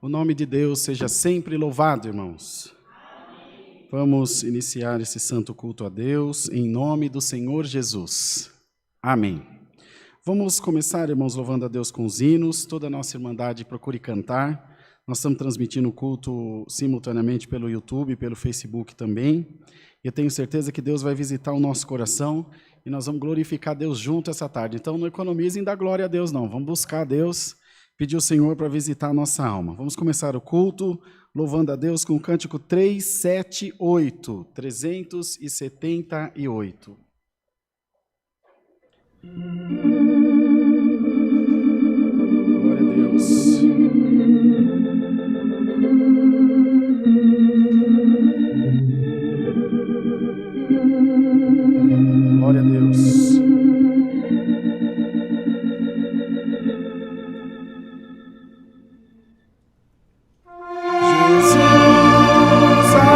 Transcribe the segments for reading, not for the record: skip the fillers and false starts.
O nome de Deus seja sempre louvado, irmãos. Amém. Vamos iniciar esse santo culto a Deus em nome do Senhor Jesus. Amém. Vamos começar, irmãos, louvando a Deus com os hinos. Toda a nossa irmandade procure cantar. Nós estamos transmitindo o culto simultaneamente pelo YouTube, pelo Facebook também. E eu tenho certeza que Deus vai visitar o nosso coração e nós vamos glorificar Deus junto essa tarde. Então não economizem da glória a Deus, não. Vamos buscar a Deus, pedir ao Senhor para visitar a nossa alma. Vamos começar o culto louvando a Deus com o cântico 378, 378. Glória a Deus. Glória a Deus. Jesus, amém.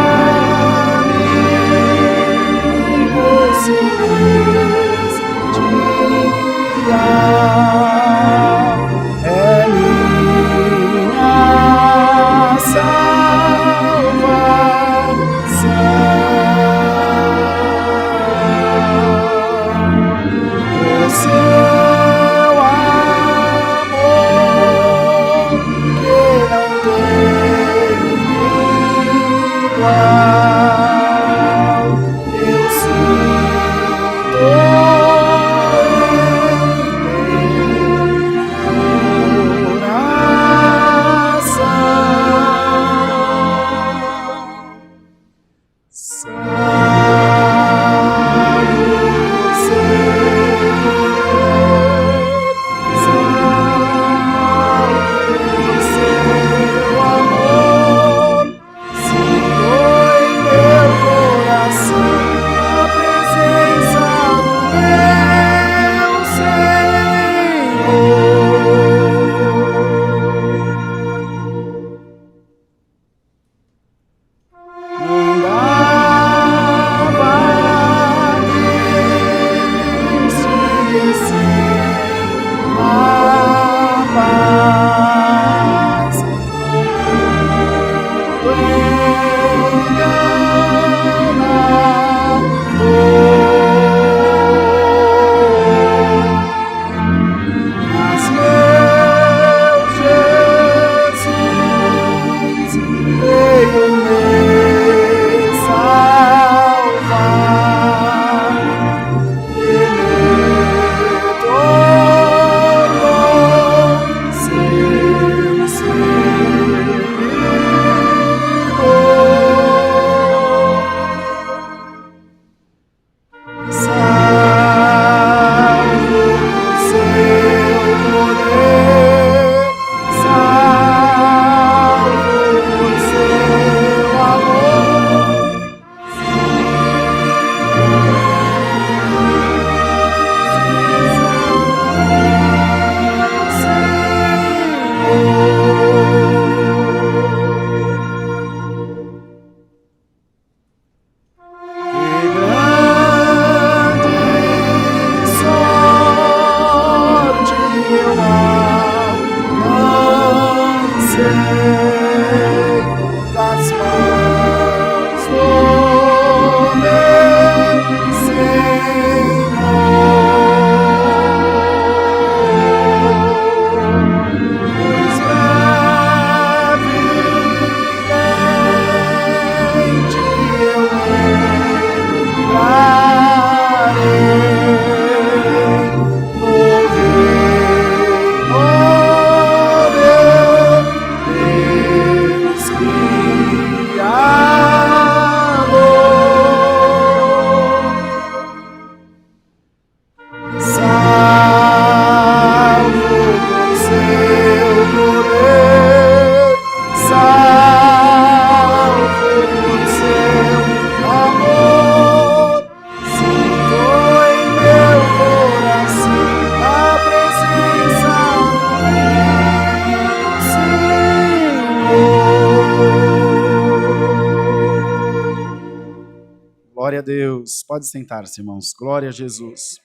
Deus. Pode sentar-se, irmãos. Glória a Jesus.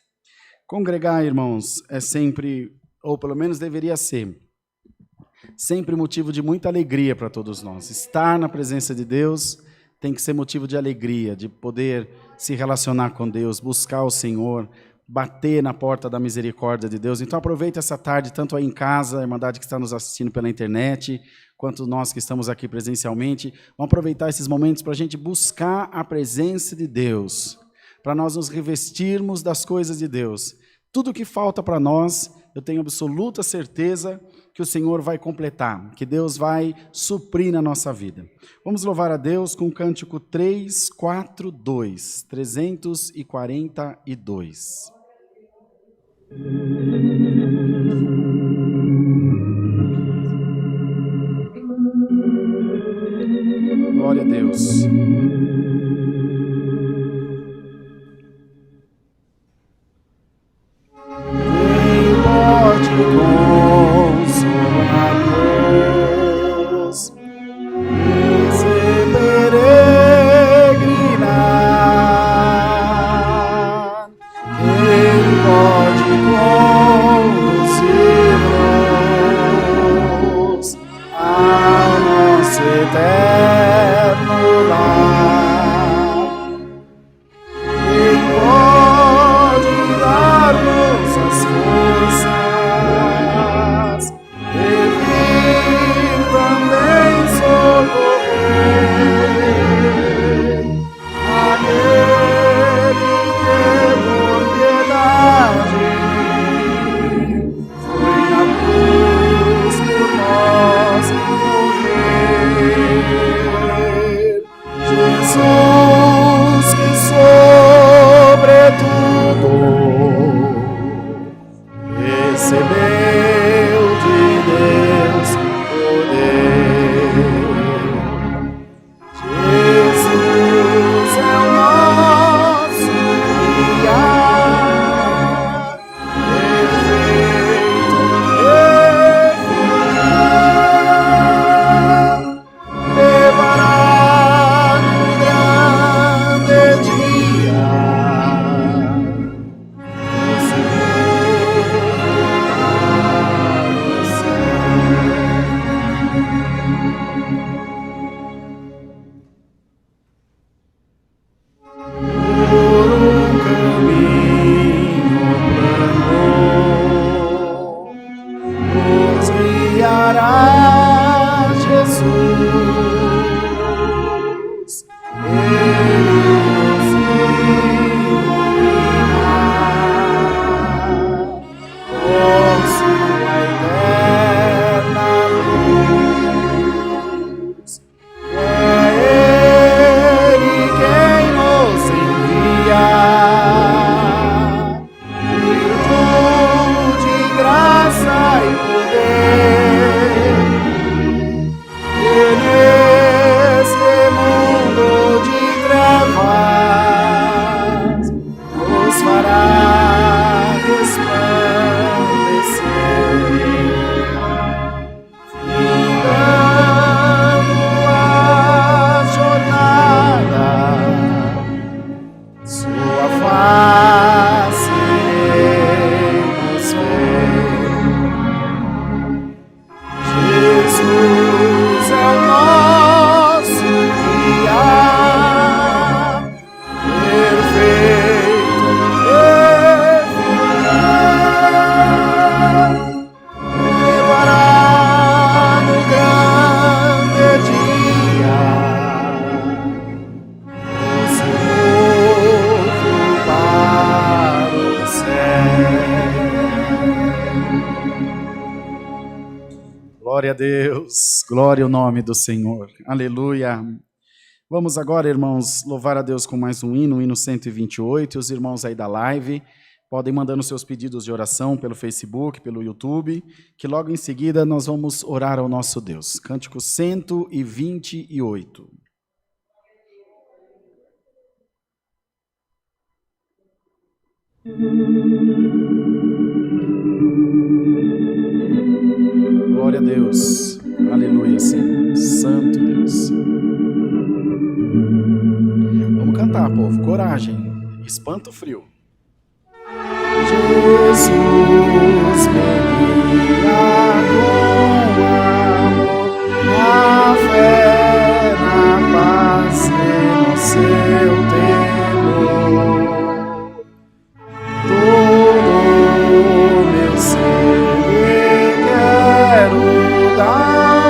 Congregar, irmãos, é sempre, ou pelo menos deveria ser, sempre motivo de muita alegria para todos nós. Estar na presença de Deus tem que ser motivo de alegria, de poder se relacionar com Deus, buscar o Senhor, bater na porta da misericórdia de Deus. Então aproveita essa tarde, tanto aí em casa, a Irmandade que está nos assistindo pela internet, quanto nós que estamos aqui presencialmente. Vamos aproveitar esses momentos para a gente buscar a presença de Deus, para nós nos revestirmos das coisas de Deus. Tudo que falta para nós, eu tenho absoluta certeza que o Senhor vai completar, que Deus vai suprir na nossa vida. Vamos louvar a Deus com o cântico 342, 342. Glória a Deus. Glória a Deus, glória ao nome do Senhor, aleluia. Vamos agora, irmãos, louvar a Deus com mais um hino, o hino 128. Os irmãos aí da live podem mandando seus pedidos de oração pelo Facebook, pelo YouTube, que logo em seguida nós vamos orar ao nosso Deus. Cântico 128. Glória a Deus, aleluia, Senhor, Santo Deus. Vamos cantar, povo, coragem. Espanta o frio. Jesus me guia com amor, na fé, na paz e no seu temor. Todo meu ser lhe quero dar.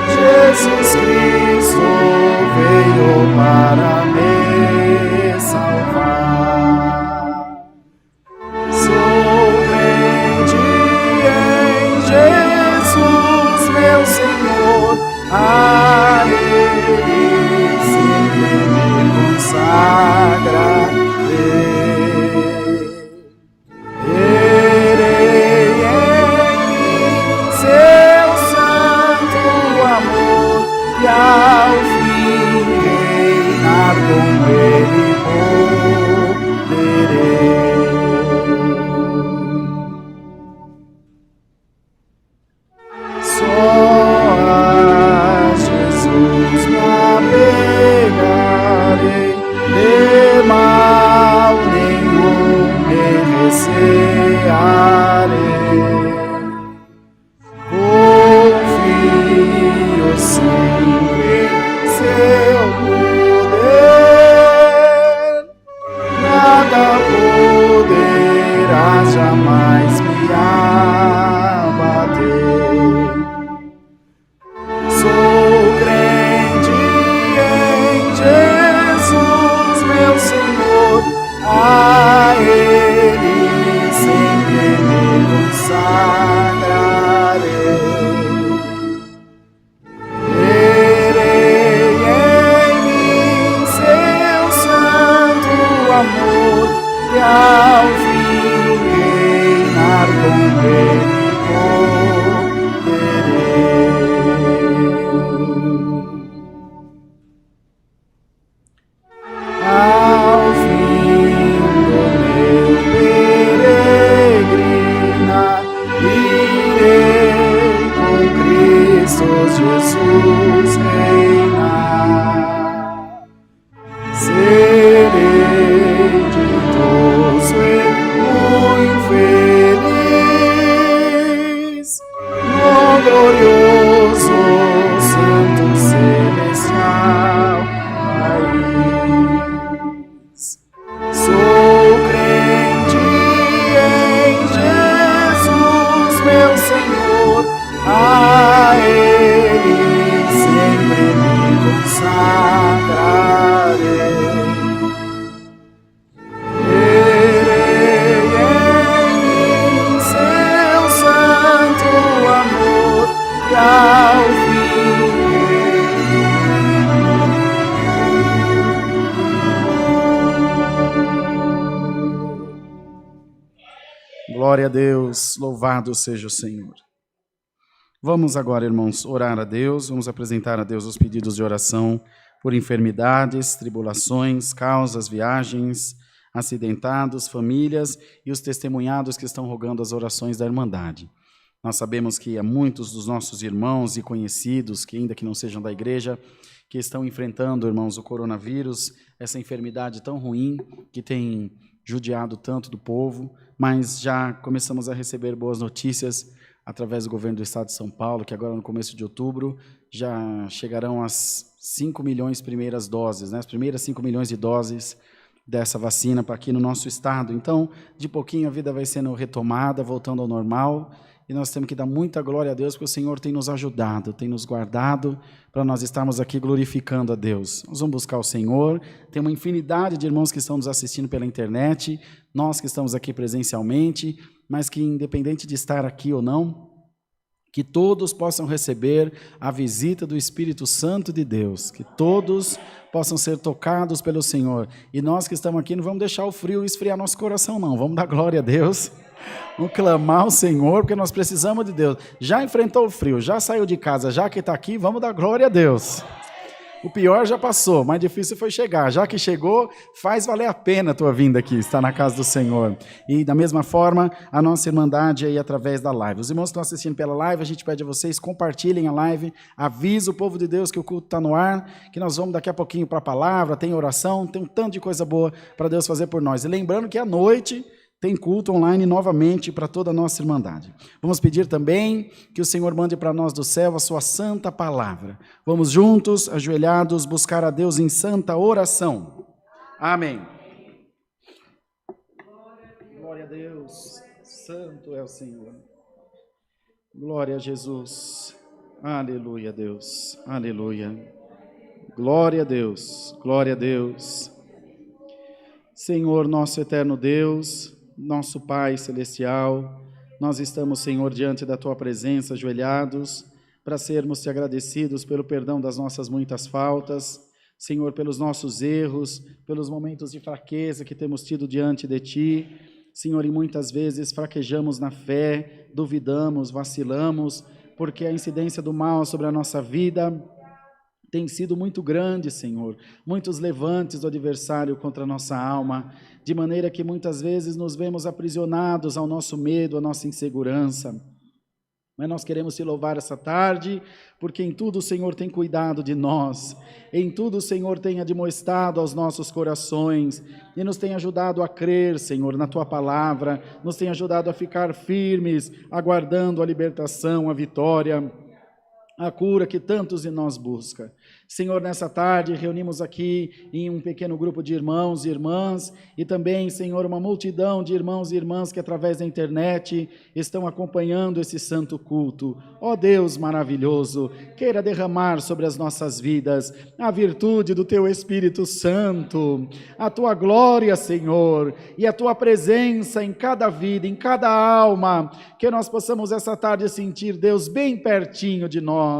Jesus Cristo veio para me salvar. Sou crente em Jesus, meu Senhor, a Ele sempre me consagrarei. Terei em mim seu santo amor e ao fim reinar com Ele poderei. Só a Jesus me apegarei, de mal nenhum me recearei. Confio sempre em seu poder, nada poderá jamais me abater. Sou crente em Jesus, meu Senhor, a Ele sempre me consagrarei. Terei em mim seu santo amor e ao fim reinar com Ele poderei. Ao fim do meu peregrinar, irei com Cristo Jesus reinar. Serei ditoso e muito feliz no glorioso santo celestial país. Sou crente em Jesus, meu Senhor, a Ele sempre me consagrarei. Terei em mim seu santo amor e ao fim Glória a Deus, louvado seja o Senhor. Vamos agora, irmãos, orar a Deus, vamos apresentar a Deus os pedidos de oração por enfermidades, tribulações, causas, viagens, acidentados, famílias e os testemunhados que estão rogando as orações da Irmandade. Nós sabemos que há muitos dos nossos irmãos e conhecidos, que ainda que não sejam da igreja, que estão enfrentando, irmãos, o coronavírus, essa enfermidade tão ruim que tem judiado tanto do povo, mas já começamos a receber boas notícias através do governo do estado de São Paulo, que agora no começo de outubro já chegarão as 5 milhões primeiras doses, né? As primeiras 5 milhões de doses dessa vacina para aqui no nosso estado. Então, de pouquinho a vida vai sendo retomada, voltando ao normal, e nós temos que dar muita glória a Deus, porque o Senhor tem nos ajudado, tem nos guardado, para nós estarmos aqui glorificando a Deus. Nós vamos buscar o Senhor, tem uma infinidade de irmãos que estão nos assistindo pela internet, nós que estamos aqui presencialmente, mas que independente de estar aqui ou não, que todos possam receber a visita do Espírito Santo de Deus, que todos possam ser tocados pelo Senhor. E nós que estamos aqui não vamos deixar o frio esfriar nosso coração, não. Vamos dar glória a Deus, vamos clamar ao Senhor, porque nós precisamos de Deus. Já enfrentou o frio, já saiu de casa, já que está aqui, vamos dar glória a Deus. O pior já passou, o mais difícil foi chegar. Já que chegou, faz valer a pena a tua vinda aqui, estar na casa do Senhor. E da mesma forma, a nossa irmandade aí através da live. Os irmãos que estão assistindo pela live, a gente pede a vocês, compartilhem a live, avisa o povo de Deus que o culto está no ar, que nós vamos daqui a pouquinho para a palavra, tem oração, tem um tanto de coisa boa para Deus fazer por nós. E lembrando que à noite tem culto online novamente para toda a nossa irmandade. Vamos pedir também que o Senhor mande para nós do céu a sua santa palavra. Vamos juntos, ajoelhados, buscar a Deus em santa oração. Amém. Glória a Deus, santo é o Senhor. Glória a Jesus. Aleluia, Deus. Aleluia. Glória a Deus. Glória a Deus. Senhor, nosso eterno Deus, nosso Pai Celestial, nós estamos, Senhor, diante da Tua presença, ajoelhados, para sermos Te agradecidos pelo perdão das nossas muitas faltas, Senhor, pelos nossos erros, pelos momentos de fraqueza que temos tido diante de Ti, Senhor, e muitas vezes fraquejamos na fé, duvidamos, vacilamos, porque a incidência do mal sobre a nossa vida tem sido muito grande, Senhor, muitos levantes do adversário contra a nossa alma, de maneira que muitas vezes nos vemos aprisionados ao nosso medo, à nossa insegurança. Mas nós queremos Te louvar essa tarde, porque em tudo o Senhor tem cuidado de nós, em tudo o Senhor tem admoestado aos nossos corações, e nos tem ajudado a crer, Senhor, na Tua palavra, nos tem ajudado a ficar firmes, aguardando a libertação, a vitória, a cura que tantos de nós buscam. Senhor, nessa tarde reunimos aqui em um pequeno grupo de irmãos e irmãs e também, Senhor, uma multidão de irmãos e irmãs que através da internet estão acompanhando esse santo culto. Ó Deus maravilhoso, queira derramar sobre as nossas vidas a virtude do Teu Espírito Santo, a Tua glória, Senhor, e a Tua presença em cada vida, em cada alma, que nós possamos essa tarde sentir Deus bem pertinho de nós.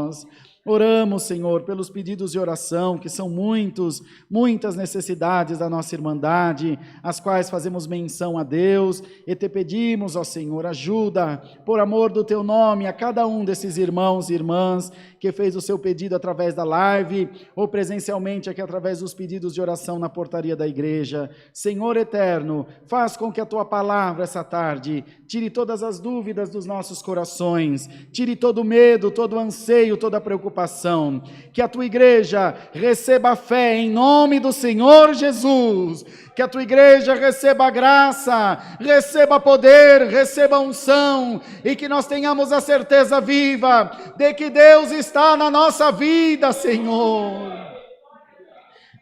Oramos, Senhor, pelos pedidos de oração, que são muitas necessidades da nossa irmandade, as quais fazemos menção a Deus, e Te pedimos, ó Senhor, ajuda, por amor do Teu nome, a cada um desses irmãos e irmãs que fez o seu pedido através da live, ou presencialmente aqui através dos pedidos de oração na portaria da igreja. Senhor eterno, faz com que a Tua palavra essa tarde tire todas as dúvidas dos nossos corações, tire todo o medo, todo o anseio, toda a preocupação, que a Tua igreja receba a fé em nome do Senhor Jesus, que a Tua igreja receba graça, receba poder, receba unção, e que nós tenhamos a certeza viva de que Deus está na nossa vida, Senhor.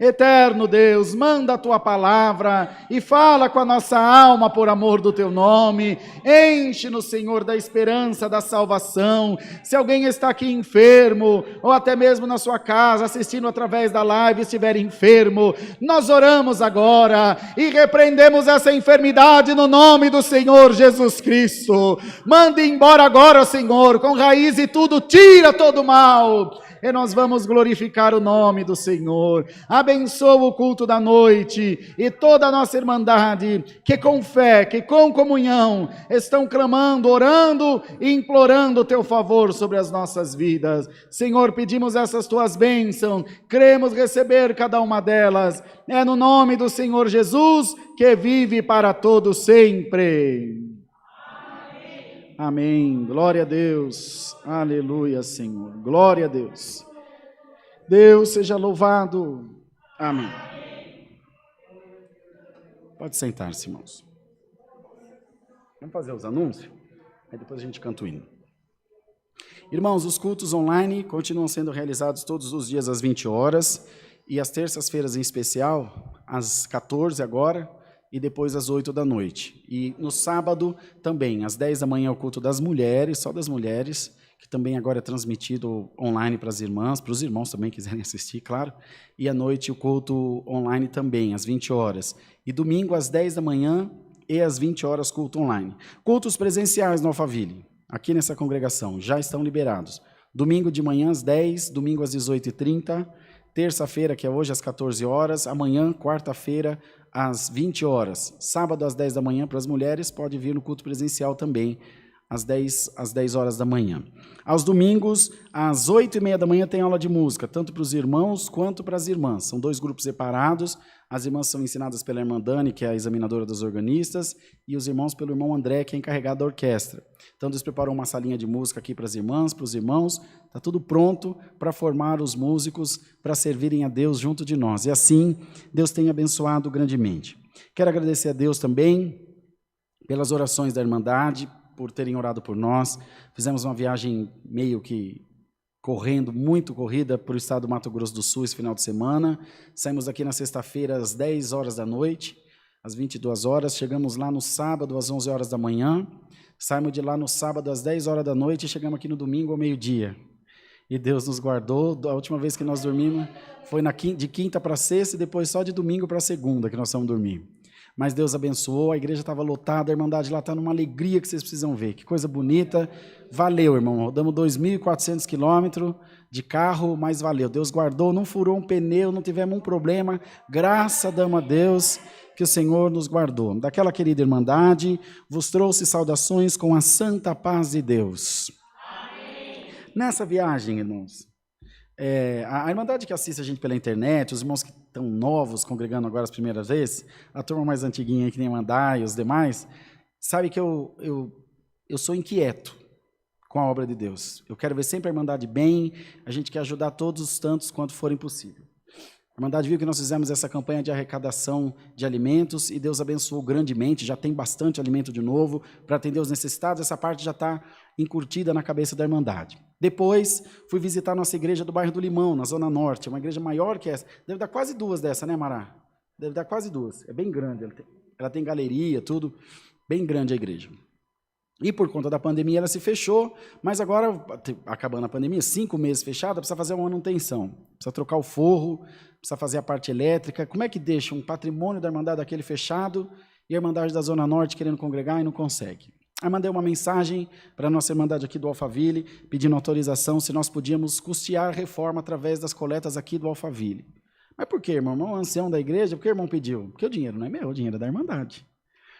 Eterno Deus, manda a Tua palavra e fala com a nossa alma por amor do Teu nome. Enche-nos, Senhor, da esperança da salvação. Se alguém está aqui enfermo, ou até mesmo na sua casa, assistindo através da live, estiver enfermo, nós oramos agora e repreendemos essa enfermidade no nome do Senhor Jesus Cristo. Mande embora agora, Senhor, com raiz e tudo, tira todo o mal. E nós vamos glorificar o nome do Senhor. Abençoa o culto da noite e toda a nossa irmandade, que com fé, que com comunhão, estão clamando, orando e implorando o Teu favor sobre as nossas vidas. Senhor, pedimos essas Tuas bênçãos, queremos receber cada uma delas. É no nome do Senhor Jesus, que vive para todo sempre. Amém, glória a Deus, aleluia, Senhor, glória a Deus. Deus seja louvado, amém. Pode sentar-se, irmãos. Vamos fazer os anúncios? Aí depois a gente canta o hino. Irmãos, os cultos online continuam sendo realizados todos os dias às 20 horas, e às terças-feiras em especial, às 14 agora, e depois às 8 da noite. E no sábado também, às 10 da manhã, o culto das mulheres, só das mulheres, que também agora é transmitido online para as irmãs, para os irmãos também quiserem assistir, claro. E à noite o culto online também, às 20 horas. E domingo às 10 da manhã e às 20 horas culto online. Cultos presenciais no Alphaville, aqui nessa congregação, já estão liberados. Domingo de manhã às 10, domingo às 18h30, terça-feira, que é hoje, às 14 horas, amanhã, quarta-feira, às 20 horas, sábado às 10 da manhã para as mulheres, pode vir no culto presencial também, às 10 horas da manhã. Aos domingos, às 8h30 da manhã, tem aula de música, tanto para os irmãos quanto para as irmãs. São 2 grupos separados. As irmãs são ensinadas pela irmã Dani, que é a examinadora dos organistas, e os irmãos pelo irmão André, que é encarregado da orquestra. Então, eles preparam uma salinha de música aqui para as irmãs, para os irmãos. Está tudo pronto para formar os músicos para servirem a Deus junto de nós. E assim, Deus tem abençoado grandemente. Quero agradecer a Deus também pelas orações da Irmandade, por terem orado por nós. Fizemos uma viagem meio que correndo, muito corrida, para o estado do Mato Grosso do Sul esse final de semana. Saímos daqui na sexta-feira às 10 horas da noite, às 22 horas. Chegamos lá no sábado às 11 horas da manhã. Saímos de lá no sábado às 10 horas da noite e chegamos aqui no domingo ao meio-dia. E Deus nos guardou. A última vez que nós dormimos foi de quinta para sexta e depois só de domingo para segunda que nós fomos dormir. Mas Deus abençoou, a igreja estava lotada, a Irmandade lá está numa alegria que vocês precisam ver. Que coisa bonita. Valeu, irmão. Rodamos 2.400 quilômetros de carro, mas valeu. Deus guardou, não furou um pneu, não tivemos um problema. Graças a Deus que o Senhor nos guardou. Daquela querida Irmandade, vos trouxe saudações com a santa paz de Deus. Amém. Nessa viagem, irmãos, a Irmandade que assiste a gente pela internet, os irmãos que estão novos, congregando agora as primeiras vezes, a turma mais antiguinha aí, que nem a Mandá e os demais, sabe que eu sou inquieto com a obra de Deus. Eu quero ver sempre a Irmandade bem, a gente quer ajudar todos os tantos quanto forem possível. A Irmandade viu que nós fizemos essa campanha de arrecadação de alimentos e Deus abençoou grandemente, já tem bastante alimento de novo para atender os necessitados, essa parte já está encurtida na cabeça da Irmandade. Depois, fui visitar nossa igreja do bairro do Limão, na Zona Norte, uma igreja maior que essa, deve dar quase 2 dessa, né, Mará? Deve dar quase 2, é bem grande, ela tem galeria, tudo, bem grande a igreja. E por conta da pandemia ela se fechou, mas agora, acabando a pandemia, 5 meses fechada, precisa fazer uma manutenção, precisa trocar o forro, precisa fazer a parte elétrica. Como é que deixa um patrimônio da Irmandade daquele fechado e a Irmandade da Zona Norte querendo congregar e não consegue? Aí mandei uma mensagem para a nossa Irmandade aqui do Alphaville, pedindo autorização se nós podíamos custear a reforma através das coletas aqui do Alphaville. Mas por quê, irmão? O ancião da igreja, por que o irmão pediu? Porque o dinheiro não é meu, o dinheiro é da Irmandade.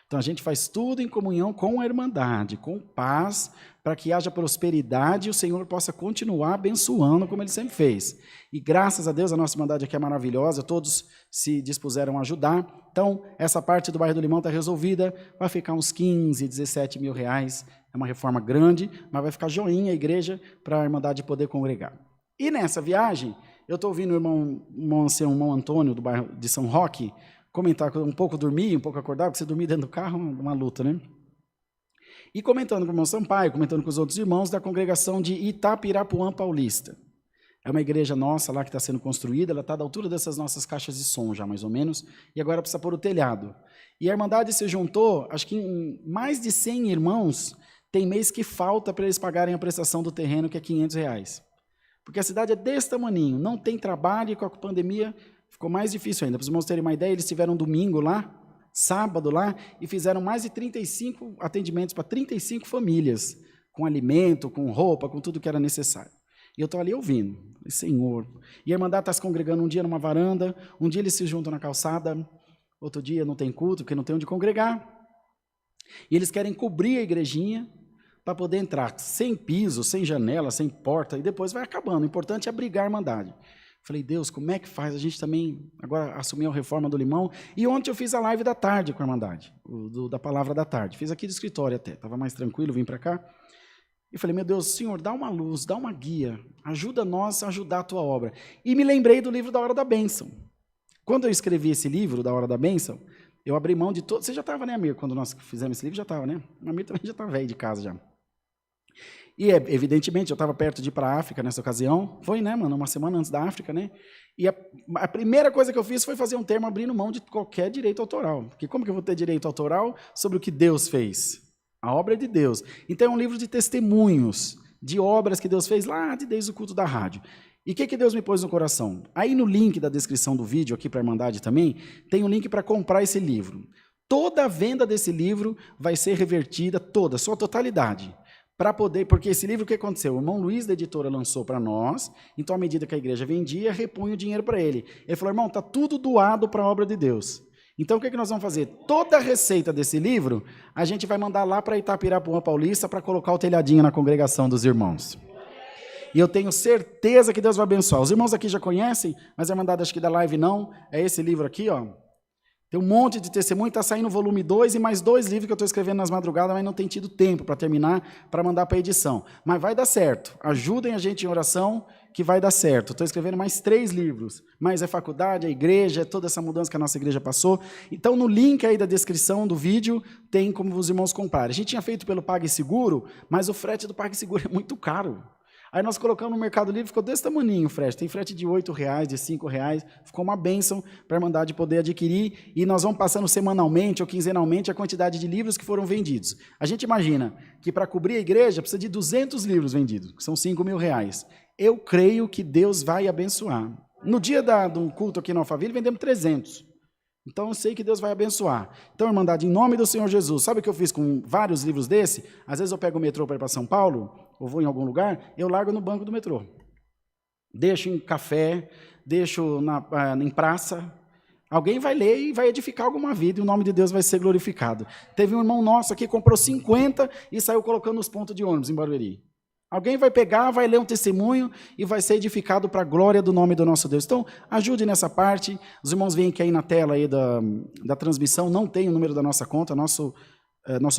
Então, a gente faz tudo em comunhão com a Irmandade, com paz, para que haja prosperidade e o Senhor possa continuar abençoando como Ele sempre fez. E graças a Deus, a nossa Irmandade aqui é maravilhosa, todos se dispuseram a ajudar. Então, essa parte do bairro do Limão está resolvida, vai ficar uns 15, 17 mil reais. É uma reforma grande, mas vai ficar joinha a igreja para a Irmandade poder congregar. E nessa viagem, eu estou ouvindo o irmão Antônio, do bairro de São Roque, comentar, um pouco dormir, um pouco acordar, porque você dormir dentro do carro é uma luta, né? E comentando com o irmão Sampaio, comentando com os outros irmãos da congregação de Itapirapuã Paulista. É uma igreja nossa lá que está sendo construída, ela está da altura dessas nossas caixas de som já, mais ou menos, e agora precisa pôr o telhado. E a Irmandade se juntou, acho que em mais de 100 irmãos, tem mês que falta para eles pagarem a prestação do terreno, que é R$500. Porque a cidade é desse tamaninho, não tem trabalho, e com a pandemia ficou mais difícil ainda. Para os irmãos terem uma ideia, eles tiveram um domingo lá, sábado lá, e fizeram mais de 35 atendimentos para 35 famílias, com alimento, com roupa, com tudo que era necessário. E eu estou ali ouvindo, Senhor. E a Irmandade está se congregando um dia numa varanda, um dia eles se juntam na calçada, outro dia não tem culto, porque não tem onde congregar. E eles querem cobrir a igrejinha para poder entrar sem piso, sem janela, sem porta, e depois vai acabando. O importante é abrigar a Irmandade. Falei, Deus, como é que faz? A gente também agora assumiu a reforma do Limão. E ontem eu fiz a live da tarde com a Irmandade, da Palavra da Tarde. Fiz aqui do escritório até, estava mais tranquilo, vim para cá. E falei, meu Deus, Senhor, dá uma luz, dá uma guia, ajuda nós a ajudar a Tua obra. E me lembrei do livro da Hora da Bênção. Quando eu escrevi esse livro, da Hora da Bênção, eu abri mão de todo... Você já estava, né, Amir? Quando nós fizemos esse livro, já estava, né? O Amir também já estava velho de casa já. E, evidentemente, eu estava perto de ir para a África nessa ocasião. Foi, né, mano? Uma semana antes da África, né? E a primeira coisa que eu fiz foi fazer um termo abrindo mão de qualquer direito autoral. Porque como que eu vou ter direito autoral sobre o que Deus fez? A obra é de Deus. Então, é um livro de testemunhos, de obras que Deus fez lá desde o culto da rádio. E o que Deus me pôs no coração? Aí, no link da descrição do vídeo, aqui para a Irmandade também, tem um link para comprar esse livro. Toda a venda desse livro vai ser revertida, toda, sua totalidade. Para poder, porque esse livro, o que aconteceu? O irmão Luiz, da editora, lançou para nós, então, à medida que a igreja vendia, repunha o dinheiro para ele. Ele falou, irmão, está tudo doado para a obra de Deus. Então, o que nós vamos fazer? Toda a receita desse livro, a gente vai mandar lá para Itapirapuã Paulista para colocar o telhadinho na congregação dos irmãos. E eu tenho certeza que Deus vai abençoar. Os irmãos aqui já conhecem, mas a Irmandade acho que da live não. É esse livro aqui, ó. Tem um monte de testemunho, está saindo o volume 2 e mais 2 livros que eu estou escrevendo nas madrugadas, mas não tem tido tempo para terminar, para mandar para a edição. Mas vai dar certo. Ajudem a gente em oração, que vai dar certo. Estou escrevendo mais 3 livros, mas é faculdade, é igreja, é toda essa mudança que a nossa igreja passou. Então, no link aí da descrição do vídeo, tem como os irmãos comprarem. A gente tinha feito pelo PagSeguro, mas o frete do PagSeguro é muito caro. Aí nós colocamos no Mercado Livre, ficou desse tamanhinho o frete. Tem frete de R$8, de R$5. Ficou uma bênção para a Irmandade poder adquirir. E nós vamos passando semanalmente ou quinzenalmente a quantidade de livros que foram vendidos. A gente imagina que para cobrir a igreja precisa de 200 livros vendidos, que são R$5.000. Eu creio que Deus vai abençoar. No dia do culto aqui na Alphaville, vendemos 300. Então, eu sei que Deus vai abençoar. Então, Irmandade, em nome do Senhor Jesus, sabe o que eu fiz com vários livros desse? Às vezes eu pego o metrô para ir para São Paulo, ou vou em algum lugar, eu largo no banco do metrô. Deixo em café, deixo em praça. Alguém vai ler e vai edificar alguma vida, e o nome de Deus vai ser glorificado. Teve um irmão nosso aqui que comprou 50 e saiu colocando os pontos de ônibus em Barueri. Alguém vai pegar, vai ler um testemunho e vai ser edificado para a glória do nome do nosso Deus. Então, ajude nessa parte. Os irmãos veem que aí na tela aí da transmissão não tem o número da nossa conta. Nosso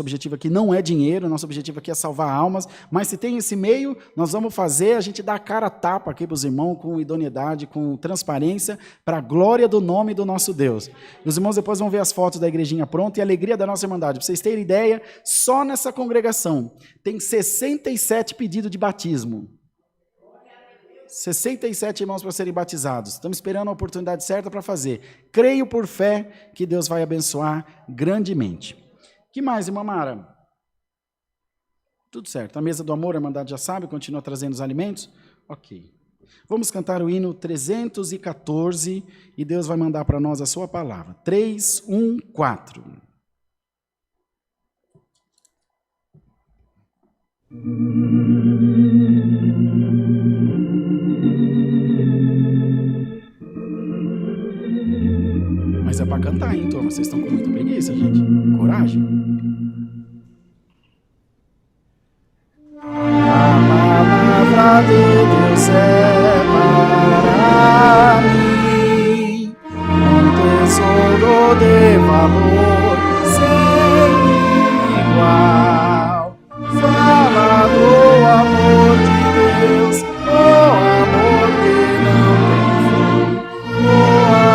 objetivo aqui não é dinheiro, nosso objetivo aqui é salvar almas. Mas se tem esse meio, nós vamos fazer, a gente dá a cara a tapa aqui para os irmãos, com idoneidade, com transparência, para a glória do nome do nosso Deus. E os irmãos depois vão ver as fotos da igrejinha pronta e a alegria da nossa Irmandade. Para vocês terem ideia, só nessa congregação tem 67 pedidos de batismo. 67 irmãos para serem batizados. Estamos esperando a oportunidade certa para fazer. Creio por fé que Deus vai abençoar grandemente. Que mais, irmã Mara? Tudo certo. A mesa do amor, a Irmandade já sabe, continua trazendo os alimentos? Ok. Vamos cantar o hino 314 e Deus vai mandar para nós a sua palavra. 3, 1, 4. Mas é para cantar, hein, turma? Vocês estão com muita preguiça, gente? Coragem. A palavra de Deus é para mim um tesouro de valor sem igual. Fala do amor de Deus, o amor que não tem fim, o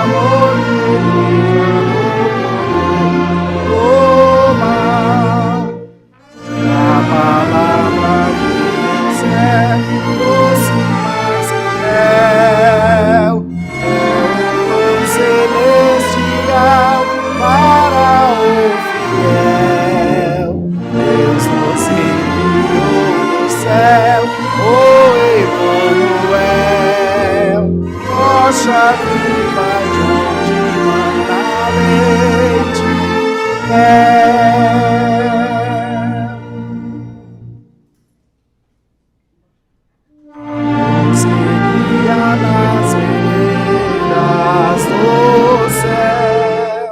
amor que livra do poder do mal. A palavra de Deus é doce mais que mel, é pão celestial para o fiel. Deus nos enviou do céu, o Emanuel, rocha viva de onde manda leite e mel. Deus que guia nas veredas do céu,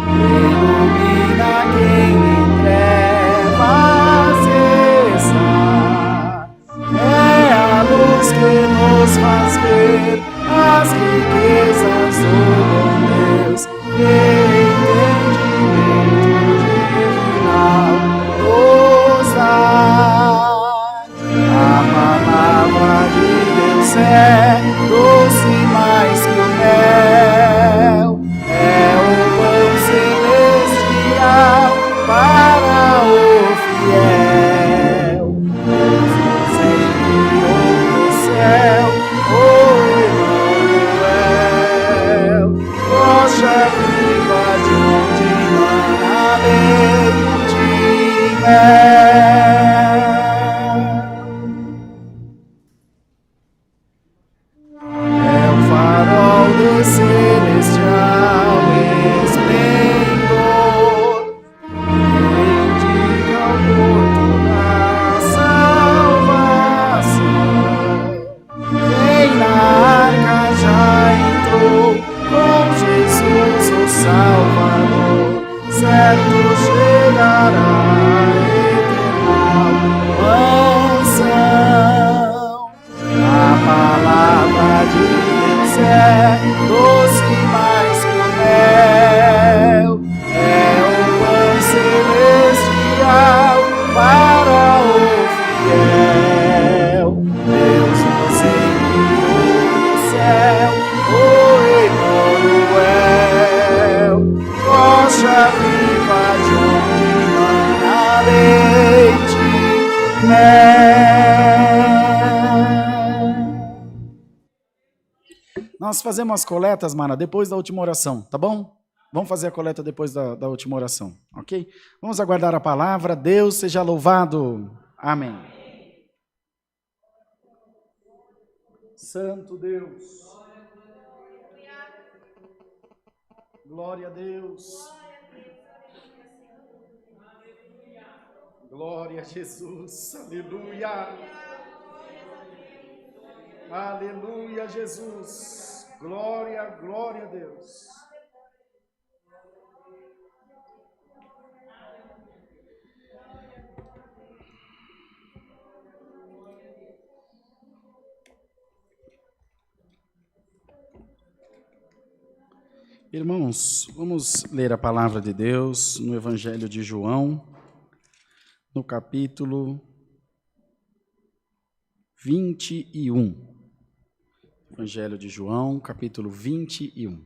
ilumina quem em trevas está. É a luz que nos faz ver as riquezas do bom Deus e entendimento divinal nos dá. A palavra de Deus é doce mais que o mel, é o pão celestial para o fiel. Deus nos enviou do céu, o Emanuel, rocha viva de onde mana leite e mel. É o farol de celestial esplendor, que indica o porto da salvação. Quem na arca já entrou, com Jesus o Salvador, certo chegará a eternal mansão. A palavra de Deus é doce mais que o mel, é o pão celestial para o fiel. Deus nos enviou do céu, o Emmanuel, rocha viva de onde mana leite e mel. Nós fazemos as coletas, mana, depois da última oração, tá bom? Vamos fazer a coleta depois da última oração, ok? Vamos aguardar a palavra. Deus seja louvado. Amém. Santo Deus. Glória a Deus. Glória a Jesus. Aleluia. Aleluia, Jesus. Glória, glória a Deus. Irmãos, vamos ler a palavra de Deus no Evangelho de João, no capítulo 21. Evangelho de João, capítulo 21.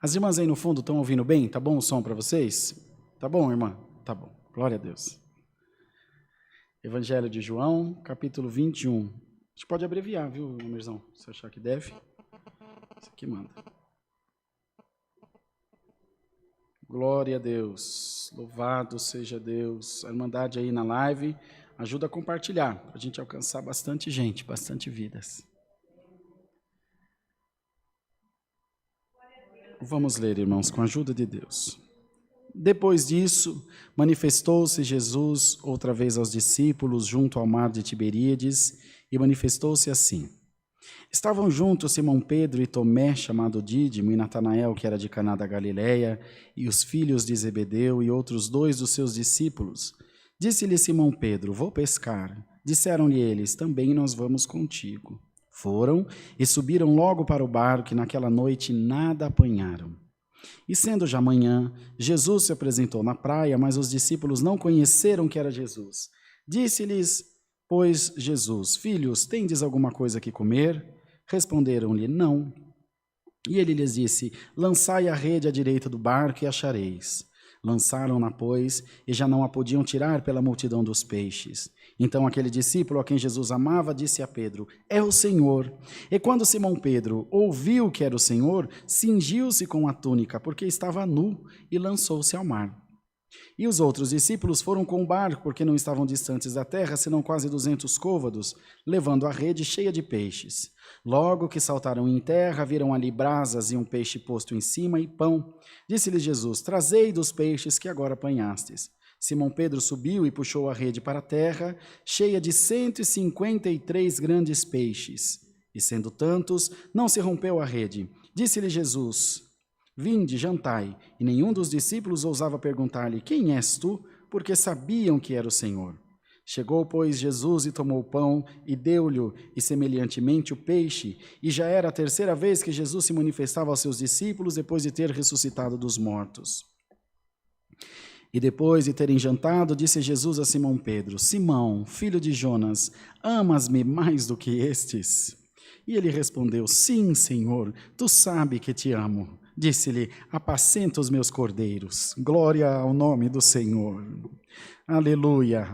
As irmãs aí no fundo estão ouvindo bem? Tá bom o som para vocês? Tá bom, irmã? Tá bom. Glória a Deus. Evangelho de João, capítulo 21. A gente pode abreviar, viu, Mirzão? Se achar que deve. Isso aqui manda. Glória a Deus, louvado seja Deus. A Irmandade aí na live ajuda a compartilhar, para a gente alcançar bastante gente, bastante vidas. Vamos ler, irmãos, com a ajuda de Deus. Depois disso, manifestou-se Jesus outra vez aos discípulos junto ao mar de Tiberíades e manifestou-se assim. Estavam juntos Simão Pedro e Tomé, chamado Dídimo, e Natanael, que era de Caná da Galileia, e os filhos de Zebedeu e outros 2 dos seus discípulos. Disse-lhe Simão Pedro, vou pescar. Disseram-lhe eles, também nós vamos contigo. Foram e subiram logo para o barco, e naquela noite nada apanharam. E sendo já manhã, Jesus se apresentou na praia, mas os discípulos não conheceram que era Jesus. Disse-lhes, pois, Jesus, filhos, tendes alguma coisa que comer? Responderam-lhe, não. E ele lhes disse, lançai a rede à direita do barco e achareis. Lançaram-na, pois, e já não a podiam tirar pela multidão dos peixes. Então aquele discípulo a quem Jesus amava disse a Pedro, é o Senhor. E quando Simão Pedro ouviu que era o Senhor, cingiu-se com a túnica, porque estava nu, e lançou-se ao mar. E os outros discípulos foram com o barco, porque não estavam distantes da terra, senão quase 200 côvados, levando a rede cheia de peixes. Logo que saltaram em terra, viram ali brasas e um peixe posto em cima e pão. Disse-lhe Jesus, trazei dos peixes que agora apanhastes. Simão Pedro subiu e puxou a rede para a terra, cheia de 153 grandes peixes. E sendo tantos, não se rompeu a rede. Disse-lhe Jesus, vinde, jantai. E nenhum dos discípulos ousava perguntar-lhe, quem és tu? Porque sabiam que era o Senhor. Chegou, pois, Jesus e tomou o pão e deu-lhe, e semelhantemente o peixe. E já era a 3ª vez que Jesus se manifestava aos seus discípulos, depois de ter ressuscitado dos mortos. E depois de terem jantado, disse Jesus a Simão Pedro, Simão, filho de Jonas, amas-me mais do que estes? E ele respondeu, sim, Senhor, tu sabes que te amo. Disse-lhe, apacenta os meus cordeiros. Glória ao nome do Senhor. Aleluia,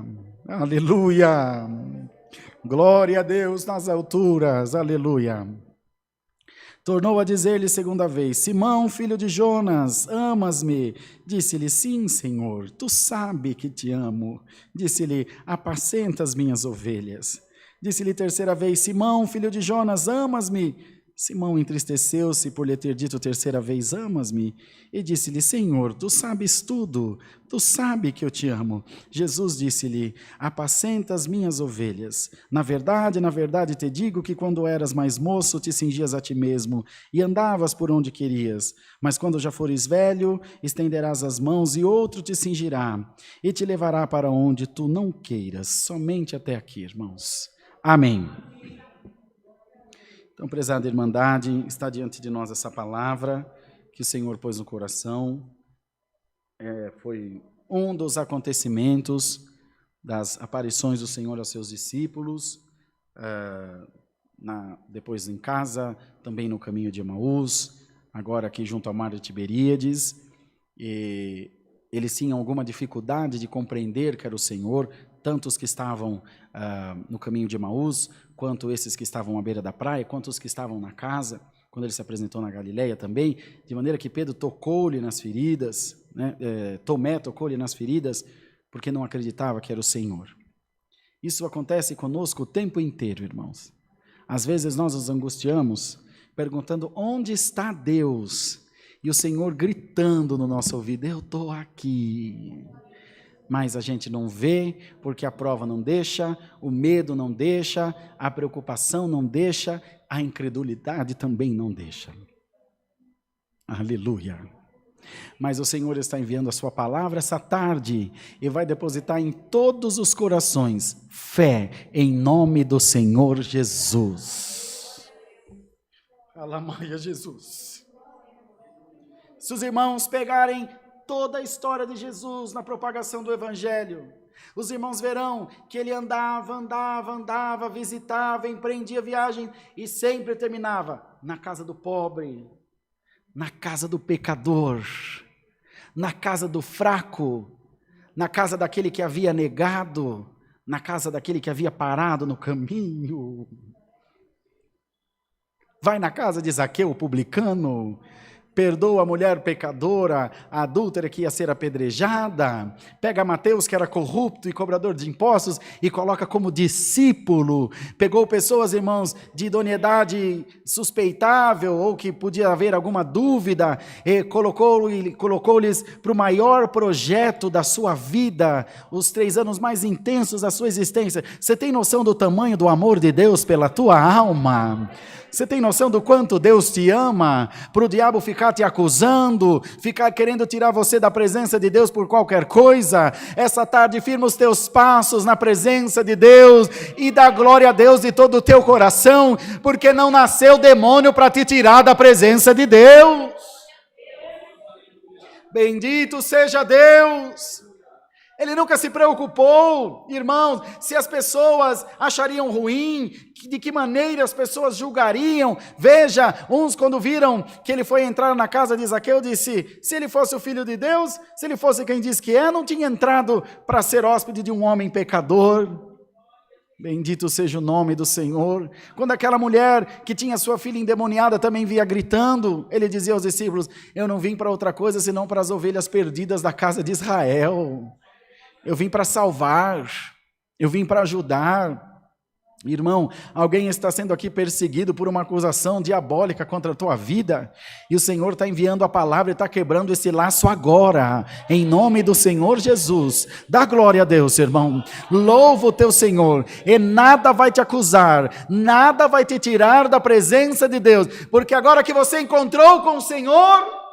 aleluia. Glória a Deus nas alturas, aleluia. Tornou a dizer-lhe 2ª vez, Simão, filho de Jonas, amas-me? Disse-lhe, sim, Senhor, tu sabes que te amo. Disse-lhe, apacenta as minhas ovelhas. Disse-lhe 3ª vez, Simão, filho de Jonas, amas-me? Simão entristeceu-se por lhe ter dito terceira vez, amas-me? E disse-lhe, Senhor, tu sabes tudo, tu sabes que eu te amo. Jesus disse-lhe, apacenta as minhas ovelhas. Na verdade te digo que quando eras mais moço, te cingias a ti mesmo e andavas por onde querias. Mas quando já fores velho, estenderás as mãos e outro te cingirá e te levará para onde tu não queiras. Somente até aqui, irmãos. Amém. Então, prezada Irmandade, está diante de nós essa palavra que o Senhor pôs no coração. Foi um dos acontecimentos das aparições do Senhor aos seus discípulos, depois em casa, também no caminho de Emaús, agora aqui junto ao mar de Tiberíades. E eles tinham alguma dificuldade de compreender que era o Senhor, tanto os que estavam no caminho de Emaús, quanto esses que estavam à beira da praia, quanto os que estavam na casa, quando ele se apresentou na Galileia também, de maneira que Pedro tocou-lhe nas feridas, né? Tomé tocou-lhe nas feridas, porque não acreditava que era o Senhor. Isso acontece conosco o tempo inteiro, irmãos. Às vezes nós nos angustiamos, perguntando onde está Deus, e o Senhor gritando no nosso ouvido, eu estou aqui. Mas a gente não vê, porque a prova não deixa, o medo não deixa, a preocupação não deixa, a incredulidade também não deixa. Aleluia! Mas o Senhor está enviando a sua palavra essa tarde e vai depositar em todos os corações fé em nome do Senhor Jesus. Alamaia Jesus. Se os irmãos pegarem toda a história de Jesus na propagação do Evangelho, os irmãos verão que ele andava, visitava, empreendia viagem e sempre terminava na casa do pobre, na casa do pecador, na casa do fraco, na casa daquele que havia negado, na casa daquele que havia parado no caminho. Vai na casa de Zaqueu, o publicano, perdoa a mulher pecadora, a adúltera que ia ser apedrejada, pega Mateus, que era corrupto e cobrador de impostos, e coloca como discípulo, pegou pessoas, irmãos, de idoneidade suspeitável, ou que podia haver alguma dúvida, e colocou-lhes para o maior projeto da sua vida, os 3 anos mais intensos da sua existência. Você tem noção do tamanho do amor de Deus pela tua alma? Você tem noção do quanto Deus te ama, para o diabo ficar te acusando, ficar querendo tirar você da presença de Deus por qualquer coisa? Essa tarde firma os teus passos na presença de Deus e dá glória a Deus de todo o teu coração, porque não nasceu demônio para te tirar da presença de Deus. Bendito seja Deus. Ele nunca se preocupou, irmãos, se as pessoas achariam ruim, de que maneira as pessoas julgariam. Veja, uns quando viram que ele foi entrar na casa de Zaqueu, disse, se ele fosse o filho de Deus, se ele fosse quem diz que não tinha entrado para ser hóspede de um homem pecador. Bendito seja o nome do Senhor. Quando aquela mulher que tinha sua filha endemoniada também via gritando, ele dizia aos discípulos, eu não vim para outra coisa senão para as ovelhas perdidas da casa de Israel. Eu vim para salvar, eu vim para ajudar. Irmão, alguém está sendo aqui perseguido por uma acusação diabólica contra a tua vida, e o Senhor está enviando a palavra e está quebrando esse laço agora, em nome do Senhor Jesus. Dá glória a Deus, irmão, louva o teu Senhor, e nada vai te acusar, nada vai te tirar da presença de Deus, porque agora que você encontrou com o Senhor,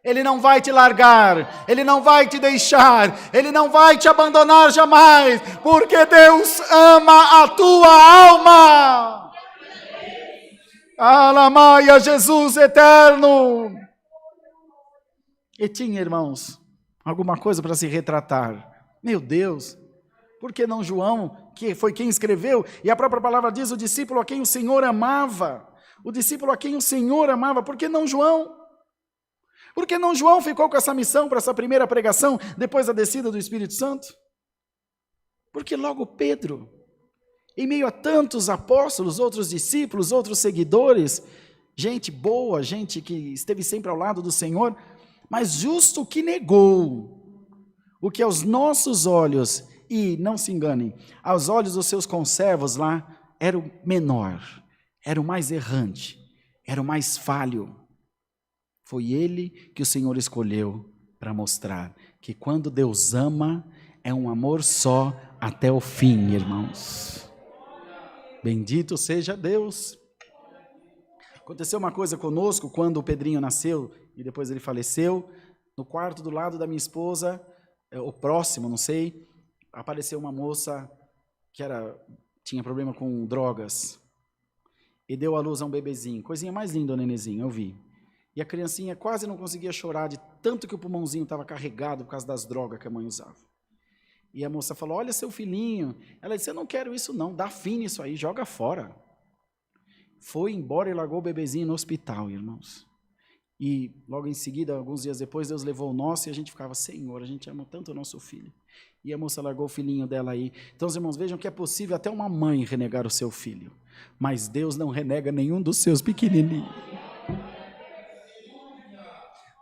Ele não vai te largar, Ele não vai te deixar, Ele não vai te abandonar jamais, porque Deus ama a tua alma. Alamaia, Jesus eterno. E tinha, irmãos, alguma coisa para se retratar. Meu Deus, por que não João, que foi quem escreveu? E a própria palavra diz, o discípulo a quem o Senhor amava. O discípulo a quem o Senhor amava, por que não João? Por que não João ficou com essa missão para essa primeira pregação, depois da descida do Espírito Santo? Porque logo Pedro, em meio a tantos apóstolos, outros discípulos, outros seguidores, gente boa, gente que esteve sempre ao lado do Senhor, mas justo que negou o que aos nossos olhos, e não se enganem, aos olhos dos seus conservos lá, era o menor, era o mais errante, era o mais falho. Foi ele que o Senhor escolheu para mostrar que quando Deus ama, é um amor só até o fim, irmãos. Bendito seja Deus. Aconteceu uma coisa conosco quando o Pedrinho nasceu e depois ele faleceu. No quarto do lado da minha esposa, o próximo, não sei, apareceu uma moça que tinha problema com drogas e deu à luz a um bebezinho. Coisinha mais linda, o nenenzinho, eu vi. E a criancinha quase não conseguia chorar de tanto que o pulmãozinho estava carregado por causa das drogas que a mãe usava. E a moça falou, olha seu filhinho. Ela disse, eu não quero isso não, dá fim nisso aí, joga fora. Foi embora e largou o bebezinho no hospital, irmãos. E logo em seguida, alguns dias depois, Deus levou o nosso e a gente ficava, Senhor, a gente ama tanto o nosso filho. E a moça largou o filhinho dela aí. Então, os irmãos, vejam que é possível até uma mãe renegar o seu filho. Mas Deus não renega nenhum dos seus pequenininhos.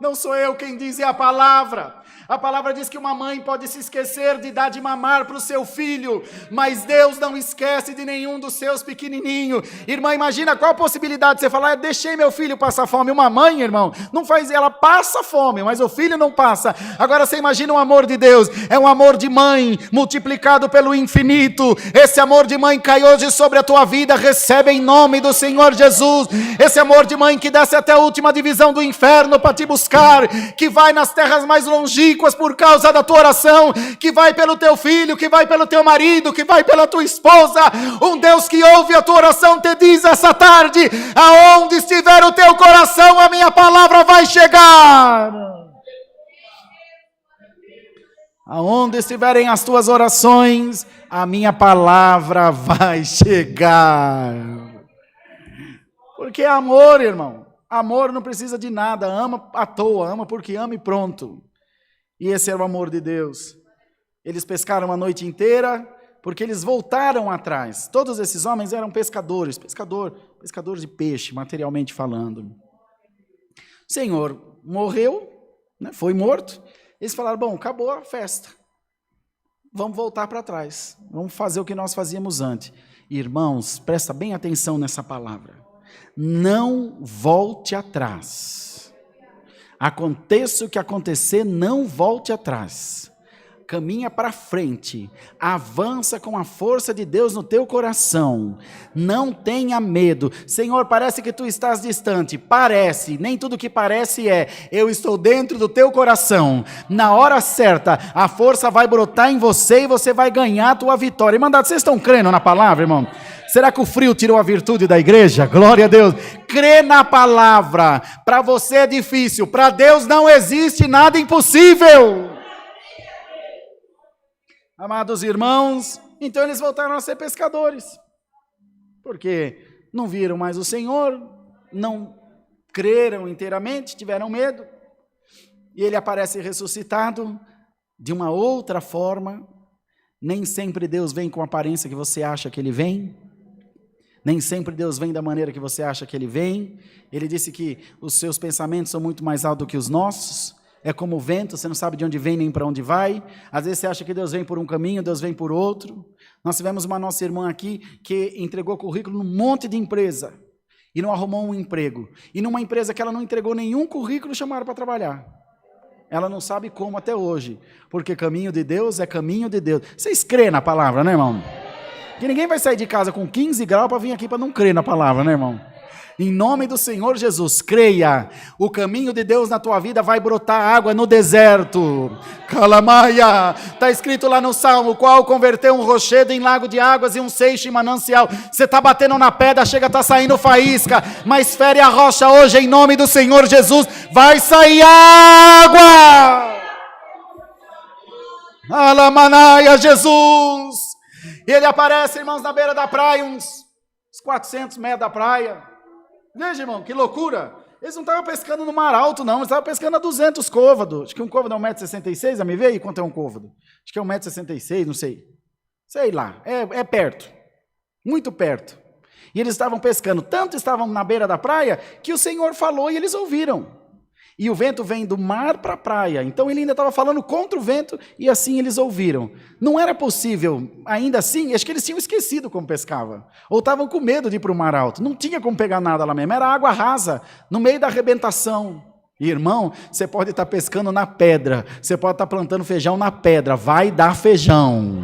Não sou eu quem diz, é a palavra. A palavra diz que uma mãe pode se esquecer de dar de mamar para o seu filho, mas Deus não esquece de nenhum dos seus pequenininhos. Irmã, imagina qual a possibilidade de você falar, deixei meu filho passar fome. Uma mãe, irmão, não faz, ela passa fome, mas o filho não passa. Agora você imagina o amor de Deus, é um amor de mãe multiplicado pelo infinito. Esse amor de mãe cai hoje sobre a tua vida, recebe em nome do Senhor Jesus. Esse amor de mãe que desce até a última divisão do inferno para te buscar, que vai nas terras mais longínquas por causa da tua oração, que vai pelo teu filho, que vai pelo teu marido, que vai pela tua esposa. Um Deus que ouve a tua oração te diz essa tarde, aonde estiver o teu coração, a minha palavra vai chegar. Aonde estiverem as tuas orações, a minha palavra vai chegar. Porque é amor, irmão. Amor não precisa de nada, ama à toa, ama porque ama e pronto. E esse era o amor de Deus. Eles pescaram a noite inteira, porque eles voltaram atrás. Todos esses homens eram pescadores de peixe, materialmente falando. O Senhor morreu, né, foi morto. Eles falaram, bom, acabou a festa. Vamos voltar para trás. Vamos fazer o que nós fazíamos antes. Irmãos, presta bem atenção nessa palavra. Não volte atrás. Aconteça o que acontecer, não volte atrás. Caminha para frente. Avança com a força de Deus no teu coração. Não tenha medo. Senhor, parece que tu estás distante. Parece, nem tudo que parece é. Eu estou dentro do teu coração. Na hora certa, a força vai brotar em você e você vai ganhar a tua vitória. Irmandade, vocês estão crendo na palavra, irmão? Será que o frio tirou a virtude da igreja? Glória a Deus. Crê na palavra. Para você é difícil. Para Deus não existe nada impossível. Amados irmãos, então eles voltaram a ser pescadores. Porque não viram mais o Senhor, não creram inteiramente, tiveram medo. E ele aparece ressuscitado de uma outra forma. Nem sempre Deus vem com a aparência que você acha que ele vem. Nem sempre Deus vem da maneira que você acha que ele vem. Ele disse que os seus pensamentos são muito mais altos do que os nossos. É como o vento, você não sabe de onde vem nem para onde vai. Às vezes você acha que Deus vem por um caminho, Deus vem por outro. Nós tivemos uma nossa irmã aqui que entregou currículo num monte de empresa e não arrumou um emprego. E numa empresa que ela não entregou nenhum currículo, chamaram para trabalhar. Ela não sabe como até hoje, porque caminho de Deus é caminho de Deus. Vocês crêem na palavra, né, irmão? Que ninguém vai sair de casa com 15 graus para vir aqui para não crer na palavra, né, irmão? Em nome do Senhor Jesus, creia. O caminho de Deus na tua vida vai brotar água no deserto. Calamaia. Está escrito lá no Salmo, qual converteu um rochedo em lago de águas e um seixo em manancial. Você está batendo na pedra, chega, está saindo faísca. Mas fere a rocha hoje em nome do Senhor Jesus. Vai sair água. Alamanaia, Jesus. Ele aparece, irmãos, na beira da praia, uns 400 metros da praia. Veja, irmão, que loucura. Eles não estavam pescando no mar alto, não. Eles estavam pescando a 200 côvados. Acho que um côvado é 1,66 m, a me ver aí quanto é um côvado. Acho que é 1,66 m, não sei. Sei lá, é perto. Muito perto. E eles estavam pescando. Tanto estavam na beira da praia, que o Senhor falou e eles ouviram. E o vento vem do mar para a praia. Então ele ainda estava falando contra o vento e assim eles ouviram. Não era possível, ainda assim, acho que eles tinham esquecido como pescava. Ou estavam com medo de ir para o mar alto. Não tinha como pegar nada lá mesmo, era água rasa, no meio da arrebentação. E, irmão, você pode estar pescando na pedra, você pode estar plantando feijão na pedra, vai dar feijão.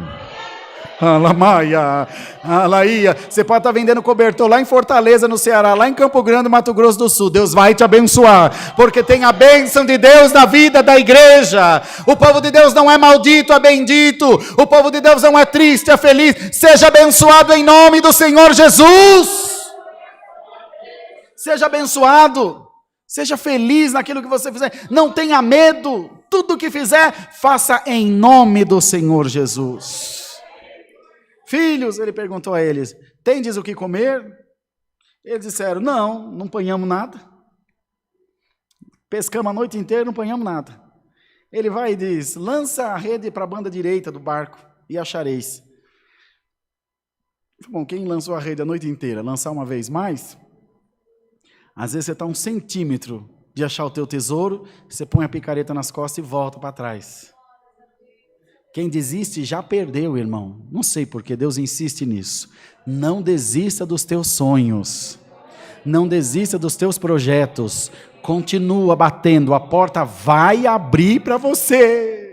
Alamaia, alaia. Você pode estar vendendo cobertor lá em Fortaleza, no Ceará, lá em Campo Grande, Mato Grosso do Sul. Deus vai te abençoar, porque tem a bênção de Deus na vida da igreja. O povo de Deus não é maldito, é bendito. O povo de Deus não é triste, é feliz. Seja abençoado em nome do Senhor Jesus. Seja abençoado. Seja feliz naquilo que você fizer. Não tenha medo. Tudo que fizer, faça em nome do Senhor Jesus. Filhos, ele perguntou a eles, tendes o que comer? Eles disseram, não apanhamos nada. Pescamos a noite inteira, não apanhamos nada. Ele vai e diz, lança a rede para a banda direita do barco e achareis. Bom, quem lançou a rede a noite inteira? Lançar uma vez mais? Às vezes você está 1 centímetro de achar o teu tesouro, você põe a picareta nas costas e volta para trás. Quem desiste já perdeu, irmão. Não sei porque Deus insiste nisso. Não desista dos teus sonhos. Não desista dos teus projetos. Continua batendo, a porta vai abrir para você.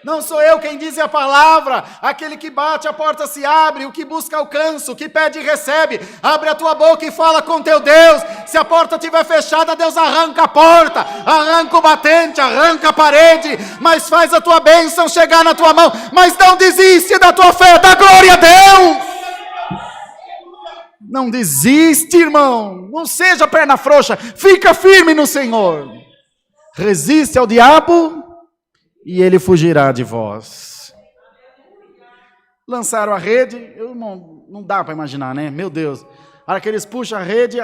Não sou eu quem diz a palavra. Aquele que bate, a porta se abre. O que busca alcança, o que pede recebe. Abre a tua boca e fala com teu Deus. Se a porta estiver fechada, Deus arranca a porta, arranca o batente, arranca a parede, mas faz a tua bênção chegar na tua mão. Mas não desiste da tua fé, dá glória a Deus. Não desiste, irmão. Não seja perna frouxa, fica firme no Senhor. Resiste ao diabo e ele fugirá de vós. Lançaram a rede, irmão, não dá para imaginar, né? Meu Deus. A hora que eles puxam a rede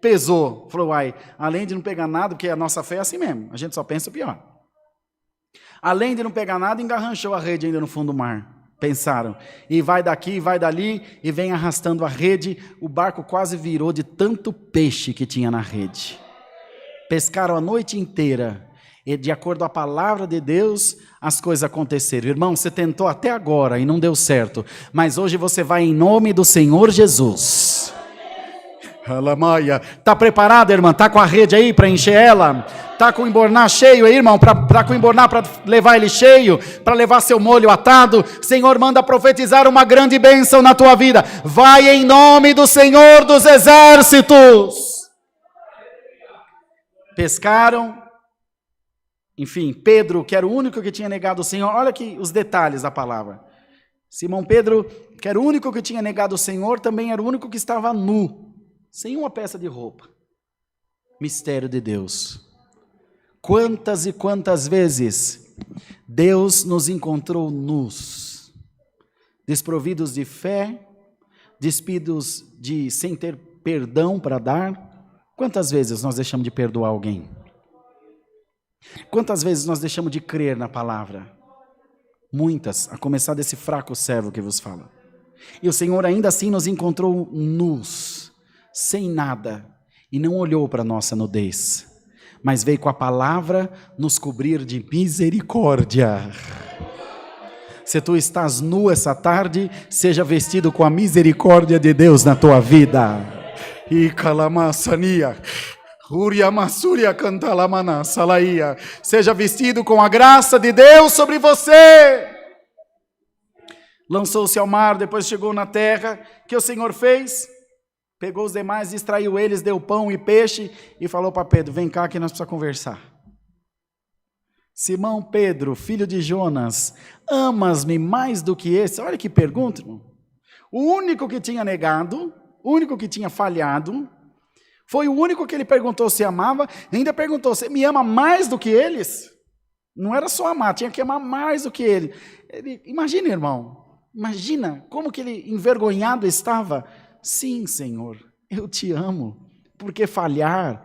pesou. Falou, uai, além de não pegar nada, porque a nossa fé é assim mesmo, a gente só pensa pior. Além de não pegar nada, engarranchou a rede ainda no fundo do mar. Pensaram, e vai daqui, vai dali, e vem arrastando a rede, o barco quase virou de tanto peixe que tinha na rede. Pescaram a noite inteira, e de acordo com a palavra de Deus, as coisas aconteceram. Irmão, você tentou até agora e não deu certo, mas hoje você vai em nome do Senhor Jesus. Alamaia. Está preparada, irmã? Está com a rede aí para encher ela? Está com o embornar cheio aí, irmão? Para com o embornar, para levar ele cheio? Para levar seu molho atado? Senhor, manda profetizar uma grande bênção na tua vida. Vai em nome do Senhor dos exércitos. Pescaram. Enfim, Pedro, que era o único que tinha negado o Senhor. Olha aqui os detalhes da palavra. Simão Pedro, que era o único que tinha negado o Senhor, também era o único que estava nu, sem uma peça de roupa. Mistério de Deus. Quantas e quantas vezes Deus nos encontrou nus, desprovidos de fé, despidos de sem ter perdão para dar. Quantas vezes nós deixamos de perdoar alguém? Quantas vezes nós deixamos de crer na palavra? Muitas, a começar desse fraco servo que vos fala. E o Senhor ainda assim nos encontrou nus, sem nada, e não olhou para a nossa nudez, mas veio com a palavra nos cobrir de misericórdia. Se tu estás nu essa tarde, seja vestido com a misericórdia de Deus na tua vida. E calamassania. Seja vestido com a graça de Deus sobre você. Lançou-se ao mar, depois chegou na terra. O que o Senhor fez? Pegou os demais, distraiu eles, deu pão e peixe e falou para Pedro, vem cá que nós precisamos conversar. Simão Pedro, filho de Jonas, amas-me mais do que esse? Olha que pergunta, irmão. O único que tinha negado, o único que tinha falhado, foi o único que ele perguntou se amava, ainda perguntou, você me ama mais do que eles? Não era só amar, tinha que amar mais do que ele. Imagina, irmão, imagina como que ele envergonhado estava. Sim, Senhor, eu te amo, porque falhar,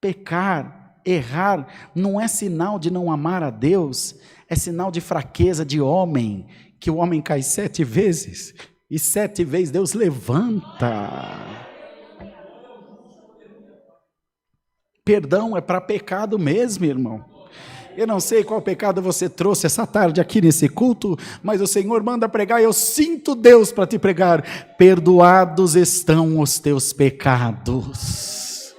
pecar, errar, não é sinal de não amar a Deus, é sinal de fraqueza de homem, que o homem cai 7 vezes, e 7 vezes Deus levanta. Perdão é para pecado mesmo, irmão. Eu não sei qual pecado você trouxe essa tarde aqui nesse culto, mas o Senhor manda pregar e eu sinto Deus para te pregar. Perdoados estão os teus pecados.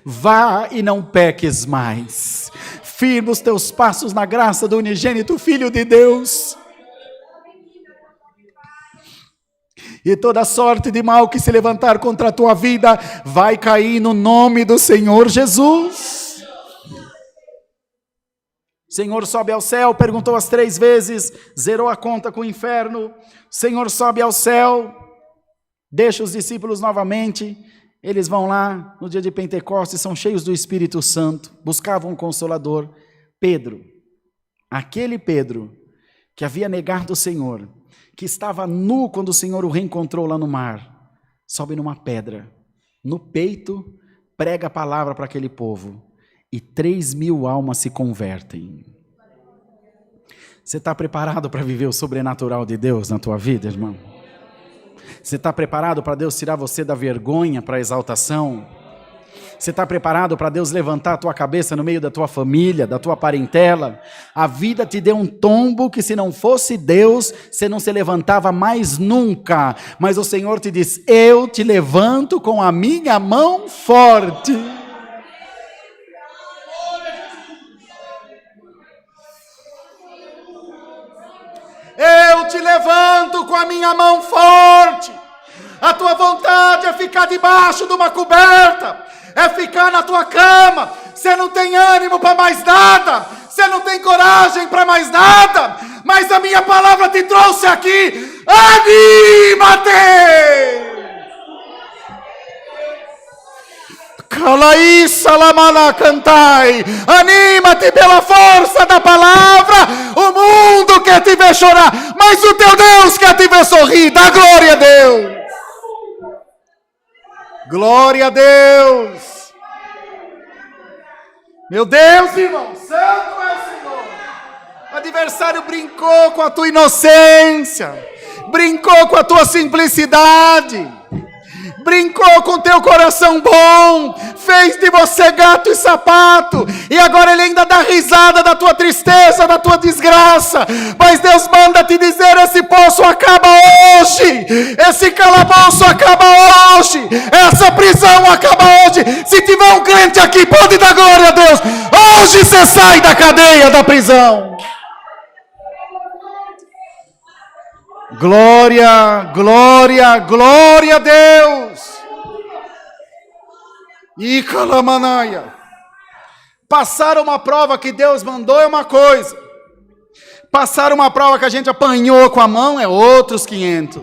Vá e não peques mais. Firma os teus passos na graça do unigênito Filho de Deus. E toda sorte de mal que se levantar contra a tua vida, vai cair no nome do Senhor Jesus. Senhor sobe ao céu, perguntou as 3 vezes, zerou a conta com o inferno. Senhor sobe ao céu, deixa os discípulos novamente. Eles vão lá no dia de Pentecostes, são cheios do Espírito Santo, buscavam um consolador. Pedro, aquele Pedro que havia negado o Senhor, que estava nu quando o Senhor o reencontrou lá no mar, sobe numa pedra, no peito, prega a palavra para aquele povo, e 3.000 almas se convertem. Você está preparado para viver o sobrenatural de Deus na tua vida, irmão? Você está preparado para Deus tirar você da vergonha para a exaltação? Você está preparado para Deus levantar a tua cabeça no meio da tua família, da tua parentela? A vida te deu um tombo que se não fosse Deus, você não se levantava mais nunca. Mas o Senhor te diz, eu te levanto com a minha mão forte. Eu te levanto com a minha mão forte. A tua vontade é ficar debaixo de uma coberta, é ficar na tua cama. Você não tem ânimo para mais nada, você não tem coragem para mais nada, mas a minha palavra te trouxe aqui. Anima-te! Cantai. Anima-te pela força da palavra. O mundo quer te ver chorar, mas o teu Deus quer te ver sorrir. Dá glória a Deus. Glória a Deus. Meu Deus, irmão, santo é o Senhor. O adversário brincou com a tua inocência, brincou com a tua simplicidade, brincou com teu coração bom, fez de você gato e sapato, e agora ele ainda dá risada da tua tristeza, da tua desgraça. Mas Deus manda te dizer, esse poço acaba hoje, esse calabouço acaba hoje, essa prisão acaba hoje. Se tiver um crente aqui, pode dar glória a Deus. Hoje você sai da cadeia da prisão. Glória, glória, glória a Deus. E calamanaia. Passar uma prova que Deus mandou é uma coisa. Passar uma prova que a gente apanhou com a mão é outros 500.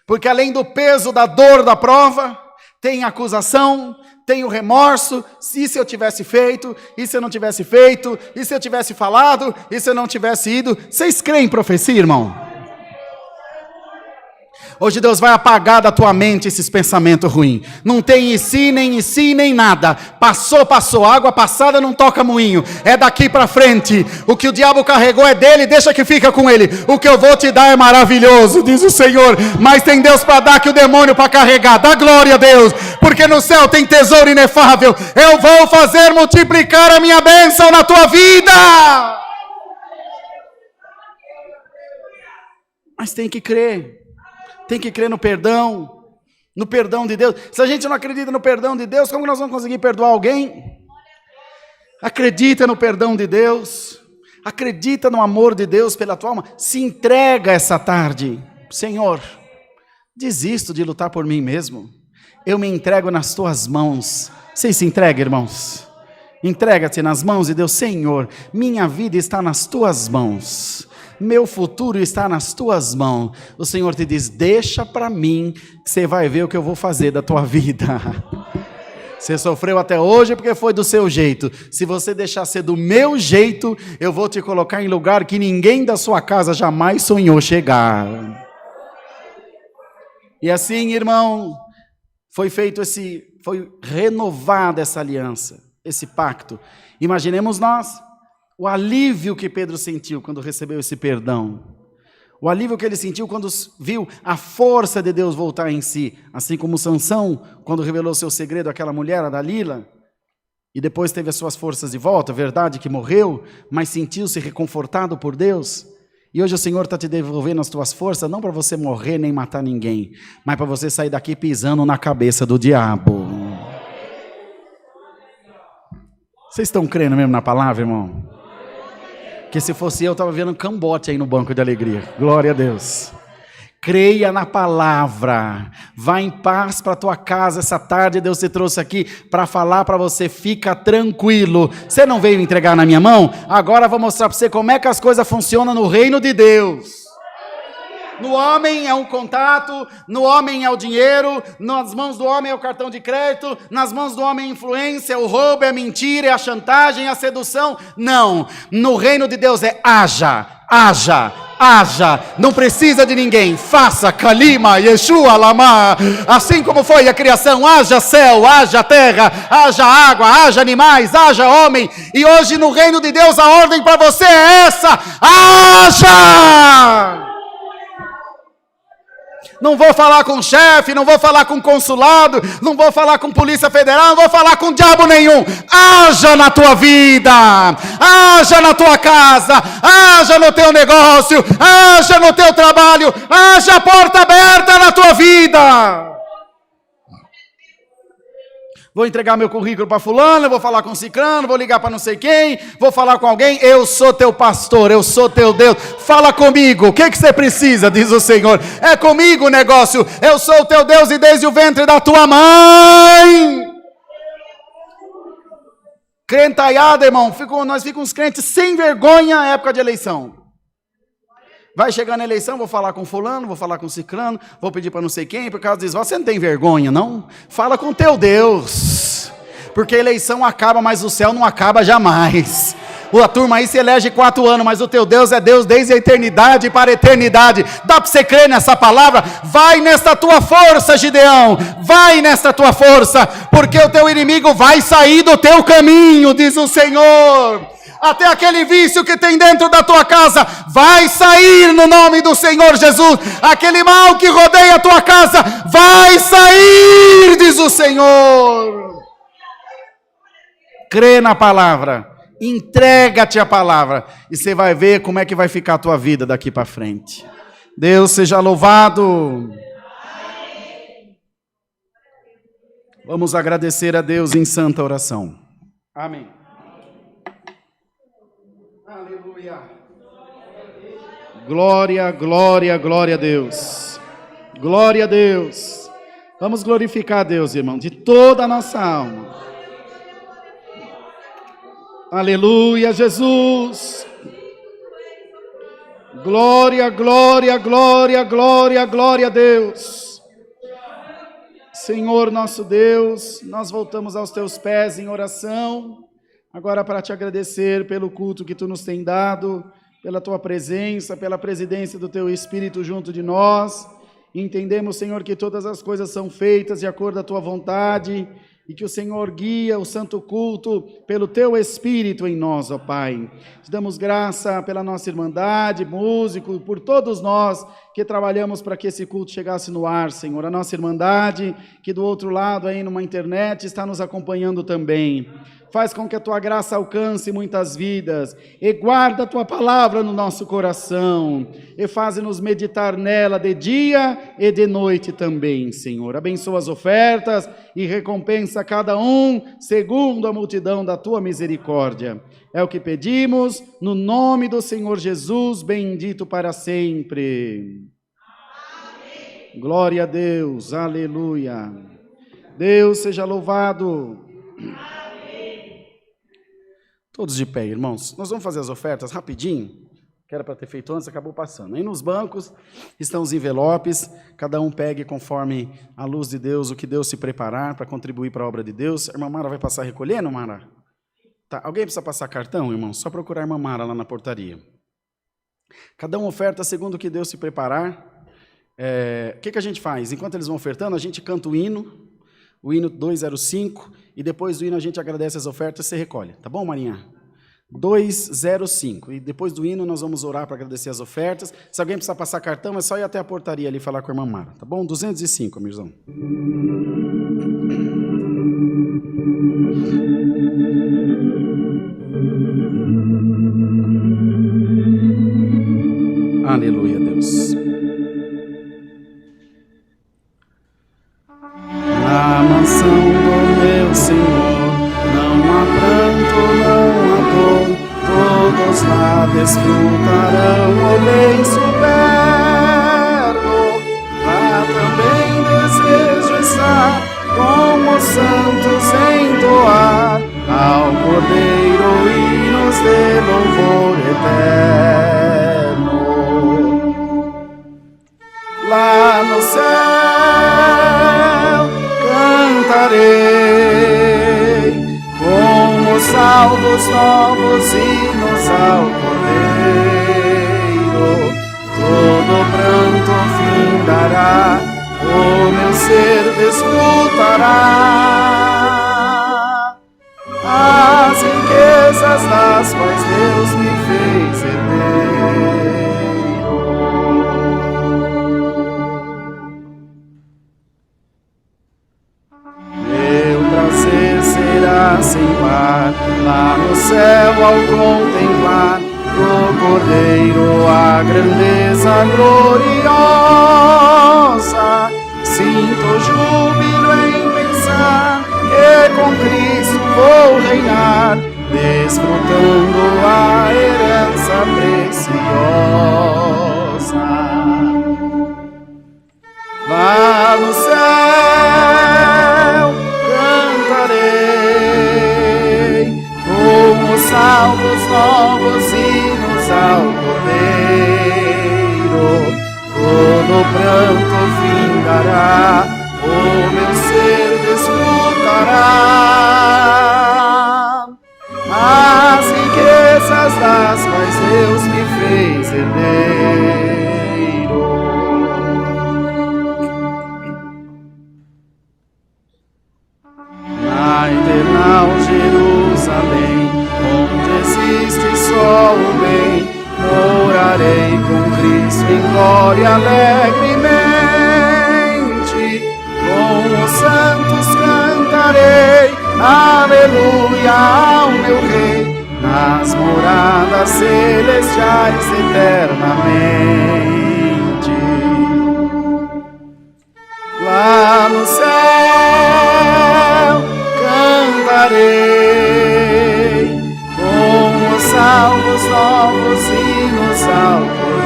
Porque além do peso da dor da prova, tem a acusação, tem o remorso. E se eu tivesse feito? E se eu não tivesse feito? E se eu tivesse falado? E se eu não tivesse ido? Vocês creem em profecia, irmão? Hoje Deus vai apagar da tua mente esses pensamentos ruins. Não tem em si, nem nada. Passou, passou. Água passada não toca moinho. É daqui para frente. O que o diabo carregou é dele, deixa que fica com ele. O que eu vou te dar é maravilhoso, diz o Senhor. Mas tem Deus para dar que o demônio para carregar. Dá glória a Deus. Porque no céu tem tesouro inefável. Eu vou fazer multiplicar a minha bênção na tua vida. Mas tem que crer. Tem que crer no perdão de Deus. Se a gente não acredita no perdão de Deus, como nós vamos conseguir perdoar alguém? Acredita no perdão de Deus, acredita no amor de Deus pela tua alma, se entrega essa tarde. Senhor, desisto de lutar por mim mesmo, eu me entrego nas tuas mãos. Vocês se entregam, irmãos? Entrega-te nas mãos de Deus. Senhor, minha vida está nas tuas mãos. Meu futuro está nas tuas mãos. O Senhor te diz, deixa para mim, que você vai ver o que eu vou fazer da tua vida. Você sofreu até hoje porque foi do seu jeito. Se você deixar ser do meu jeito, eu vou te colocar em lugar que ninguém da sua casa jamais sonhou chegar. E assim, irmão, foi renovada essa aliança, esse pacto. Imaginemos nós, o alívio que Pedro sentiu quando recebeu esse perdão. O alívio que ele sentiu quando viu a força de Deus voltar em si. Assim como Sansão, quando revelou seu segredo àquela mulher, a Dalila. e depois teve as suas forças de volta, verdade que morreu, mas sentiu-se reconfortado por Deus. E hoje o Senhor está te devolvendo as tuas forças, não para você morrer nem matar ninguém, mas para você sair daqui pisando na cabeça do diabo. Vocês estão crendo mesmo na palavra, irmão? Porque se fosse eu estava vendo um cambote aí no banco de alegria. Glória a Deus. Creia na palavra. Vá em paz para a tua casa. Essa tarde Deus te trouxe aqui para falar para você. Fica tranquilo. Você não veio entregar na minha mão? Agora eu vou mostrar para você como é que as coisas funcionam no reino de Deus. No homem é um contato, no homem é o dinheiro, nas mãos do homem é o cartão de crédito, nas mãos do homem é a influência, o roubo, é a mentira, é a chantagem, é a sedução. Não, no reino de Deus é haja, haja, haja, não precisa de ninguém, faça, Kalima, Yeshua, Lama, assim como foi a criação, haja céu, haja terra, haja água, haja animais, haja homem, e hoje no reino de Deus a ordem para você é essa, haja! Não vou falar com o chefe, não vou falar com o consulado, não vou falar com polícia federal, não vou falar com diabo nenhum. Haja na tua vida, haja na tua casa, haja no teu negócio, haja no teu trabalho, haja a porta aberta na tua vida. Vou entregar meu currículo para fulano, vou falar com ciclano, vou ligar para não sei quem, vou falar com alguém. Eu sou teu pastor, eu sou teu Deus. Fala comigo, o que você precisa, diz o Senhor. É comigo o negócio, eu sou o teu Deus e desde o ventre da tua mãe. Crentaiada, irmão, nós ficamos crentes sem vergonha na época de eleição. Vai chegar na eleição, vou falar com fulano, vou falar com ciclano, vou pedir para não sei quem, por causa disso. Você não tem vergonha, não? Fala com teu Deus. Porque a eleição acaba, mas o céu não acaba jamais. A turma aí se elege 4 anos, mas o teu Deus é Deus desde a eternidade para a eternidade. Dá para você crer nessa palavra? Vai nessa tua força, Gideão. Vai nessa tua força, porque o teu inimigo vai sair do teu caminho, diz o Senhor. Até aquele vício que tem dentro da tua casa vai sair no nome do Senhor Jesus. Aquele mal que rodeia a tua casa vai sair, diz o Senhor. Crê na palavra, entrega-te à palavra e você vai ver como é que vai ficar a tua vida daqui para frente. Deus seja louvado. Vamos agradecer a Deus em santa oração. Amém. Aleluia. Glória, glória, glória a Deus. Glória a Deus. Vamos glorificar a Deus, irmão, de toda a nossa alma. Aleluia, Jesus. Glória, glória, glória, glória, glória a Deus. Senhor nosso Deus, nós voltamos aos teus pés em oração. Agora para te agradecer pelo culto que tu nos tem dado, pela tua presença, pela presidência do teu Espírito junto de nós. Entendemos, Senhor, que todas as coisas são feitas de acordo à tua vontade e que o Senhor guia o santo culto pelo teu Espírito em nós, ó Pai. Te damos graça pela nossa irmandade, músico, por todos nós que trabalhamos para que esse culto chegasse no ar, Senhor. A nossa irmandade, que do outro lado aí numa internet está nos acompanhando também. Faz com que a tua graça alcance muitas vidas, e guarda a tua palavra no nosso coração, e faz-nos meditar nela de dia e de noite também, Senhor. Abençoa as ofertas e recompensa cada um segundo a multidão da tua misericórdia. É o que pedimos, no nome do Senhor Jesus, bendito para sempre. Amém. Glória a Deus, aleluia. Deus seja louvado. Todos de pé, irmãos. Nós vamos fazer as ofertas rapidinho, que era para ter feito antes, acabou passando. Aí nos bancos estão os envelopes, cada um pegue conforme a luz de Deus, o que Deus se preparar para contribuir para a obra de Deus. A irmã Mara vai passar recolhendo, Mara? Tá. Alguém precisa passar cartão, irmão? Só procurar a irmã Mara lá na portaria. Cada um oferta segundo o que Deus se preparar. O que a gente faz? Enquanto eles vão ofertando, a gente canta o hino 205, e depois do hino a gente agradece as ofertas e você recolhe. Tá bom, Marinha? 205. E depois do hino nós vamos orar para agradecer as ofertas. Se alguém precisar passar cartão, é só ir até a portaria ali falar com a irmã Mara. Tá bom? 205, amirzão. Aleluia, Deus. Na mansão do meu Senhor não há pranto, não há dor, todos lá desfrutarão o bem superno. Lá também desejo estar com os santos entoar ao Cordeiro hinos de louvor eterno. Lá no céu cantarei com os salvos novos hinos ao Cordeiro. Todo pranto findará, o meu ser desfrutará as riquezas das quais Deus me fez herdeiro. Meu prazer será sem par, lá no céu ao contemplar do Cordeiro a grandeza gloriosa. Sinto júbilo em pensar que com Cristo vou reinar, desfrutando a herança preciosa. Lá no céu cantarei com os salvos novos hinos ao Cordeiro. Todo pranto findará, o meu ser desfrutará as riquezas das quais Deus me fez herdeiro. Na eternal Jerusalém, onde existe só o bem, morarei com Cristo em glória alegremente. Com os santos cantarei aleluia ao meu Rei, nas moradas celestiais eternamente. Lá no céu cantarei com os salvos novos hinos ao Cordeiro.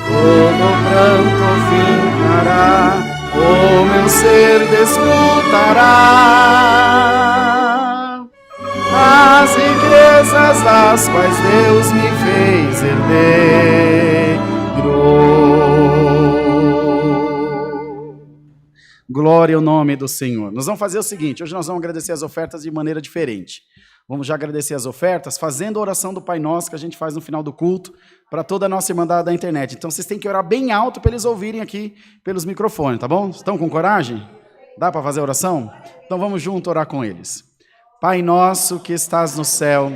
Todo pranto findará, o meu ser desfrutará as riquezas das quais Deus me fez herdeiro. Glória ao nome do Senhor. Nós vamos fazer o seguinte, hoje nós vamos agradecer as ofertas de maneira diferente. Vamos já agradecer as ofertas, fazendo a oração do Pai Nosso que a gente faz no final do culto, para toda a nossa irmandade da internet. Então vocês têm que orar bem alto para eles ouvirem aqui pelos microfones, tá bom? Estão com coragem? Dá para fazer a oração? Então vamos junto orar com eles. Pai nosso que estás no céu,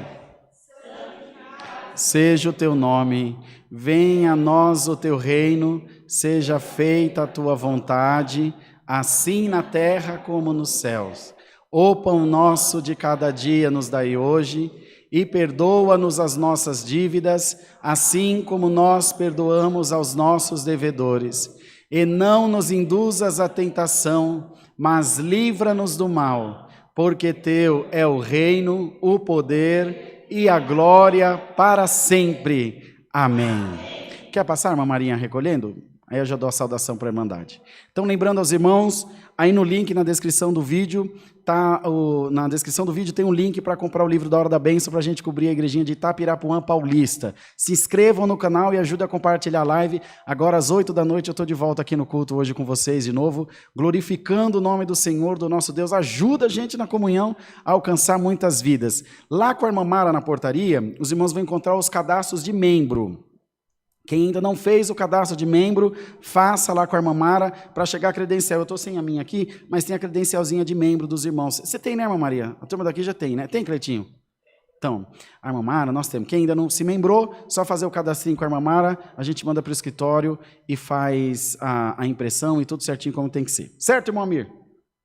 seja o teu nome, venha a nós o teu reino, seja feita a tua vontade, assim na terra como nos céus. O pão nosso de cada dia nos dai hoje, e perdoa-nos as nossas dívidas, assim como nós perdoamos aos nossos devedores. E não nos induzas à tentação, mas livra-nos do mal, porque teu é o reino, o poder e a glória para sempre. Amém. Quer passar, irmã Marinha, recolhendo? Aí eu já dou a saudação para a Irmandade. Então, lembrando aos irmãos, aí no link na descrição do vídeo, na descrição do vídeo tem um link para comprar o livro da Hora da Bênção para a gente cobrir a igrejinha de Itapirapuã Paulista. Se inscrevam no canal e ajudem a compartilhar a live. Agora às 8 da noite eu estou de volta aqui no culto hoje com vocês de novo, glorificando o nome do Senhor, do nosso Deus. Ajuda a gente na comunhão a alcançar muitas vidas. Lá com a irmã Mara na portaria, os irmãos vão encontrar os cadastros de membro. Quem ainda não fez o cadastro de membro, faça lá com a irmã Mara para chegar a credencial. Eu estou sem a minha aqui, mas tem a credencialzinha de membro dos irmãos. Você tem, né, irmã Maria? A turma daqui já tem, né? Tem, Cleitinho? Então, a irmã Mara, nós temos. Quem ainda não se membrou, só fazer o cadastrinho com a irmã Mara, a gente manda para o escritório e faz a impressão e tudo certinho como tem que ser. Certo, irmão Amir?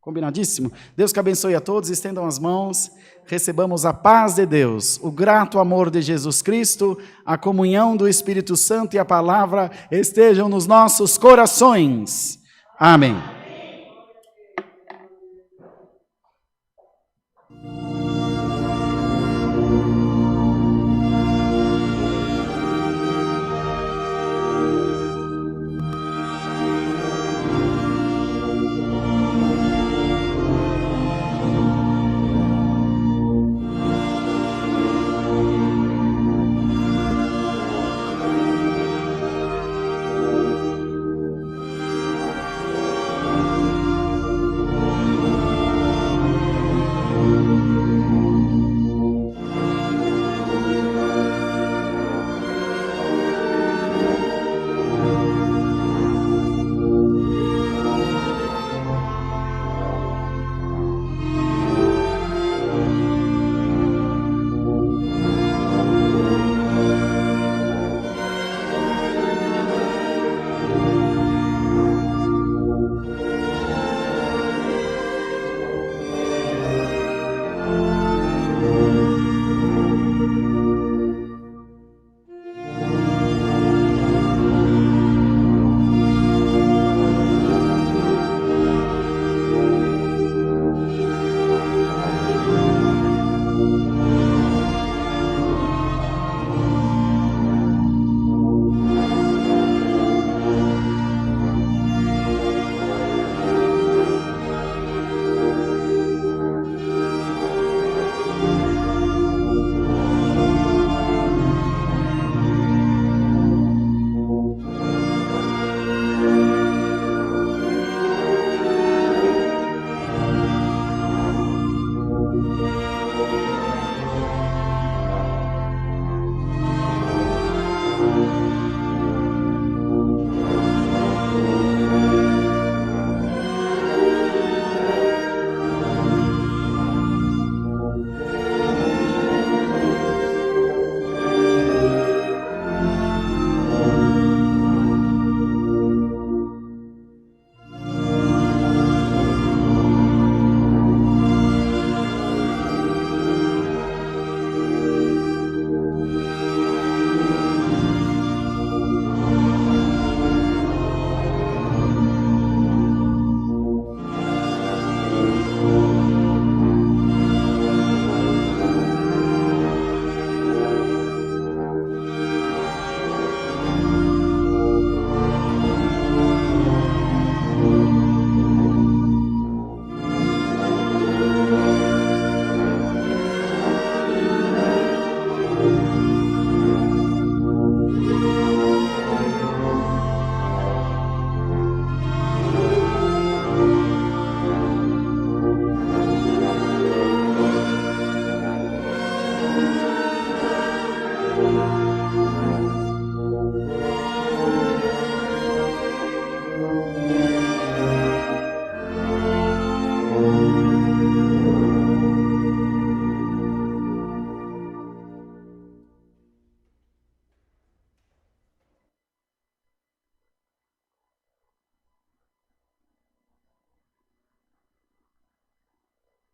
Combinadíssimo? Deus que abençoe a todos, estendam as mãos, recebamos a paz de Deus, o grato amor de Jesus Cristo, a comunhão do Espírito Santo e a palavra estejam nos nossos corações. Amém.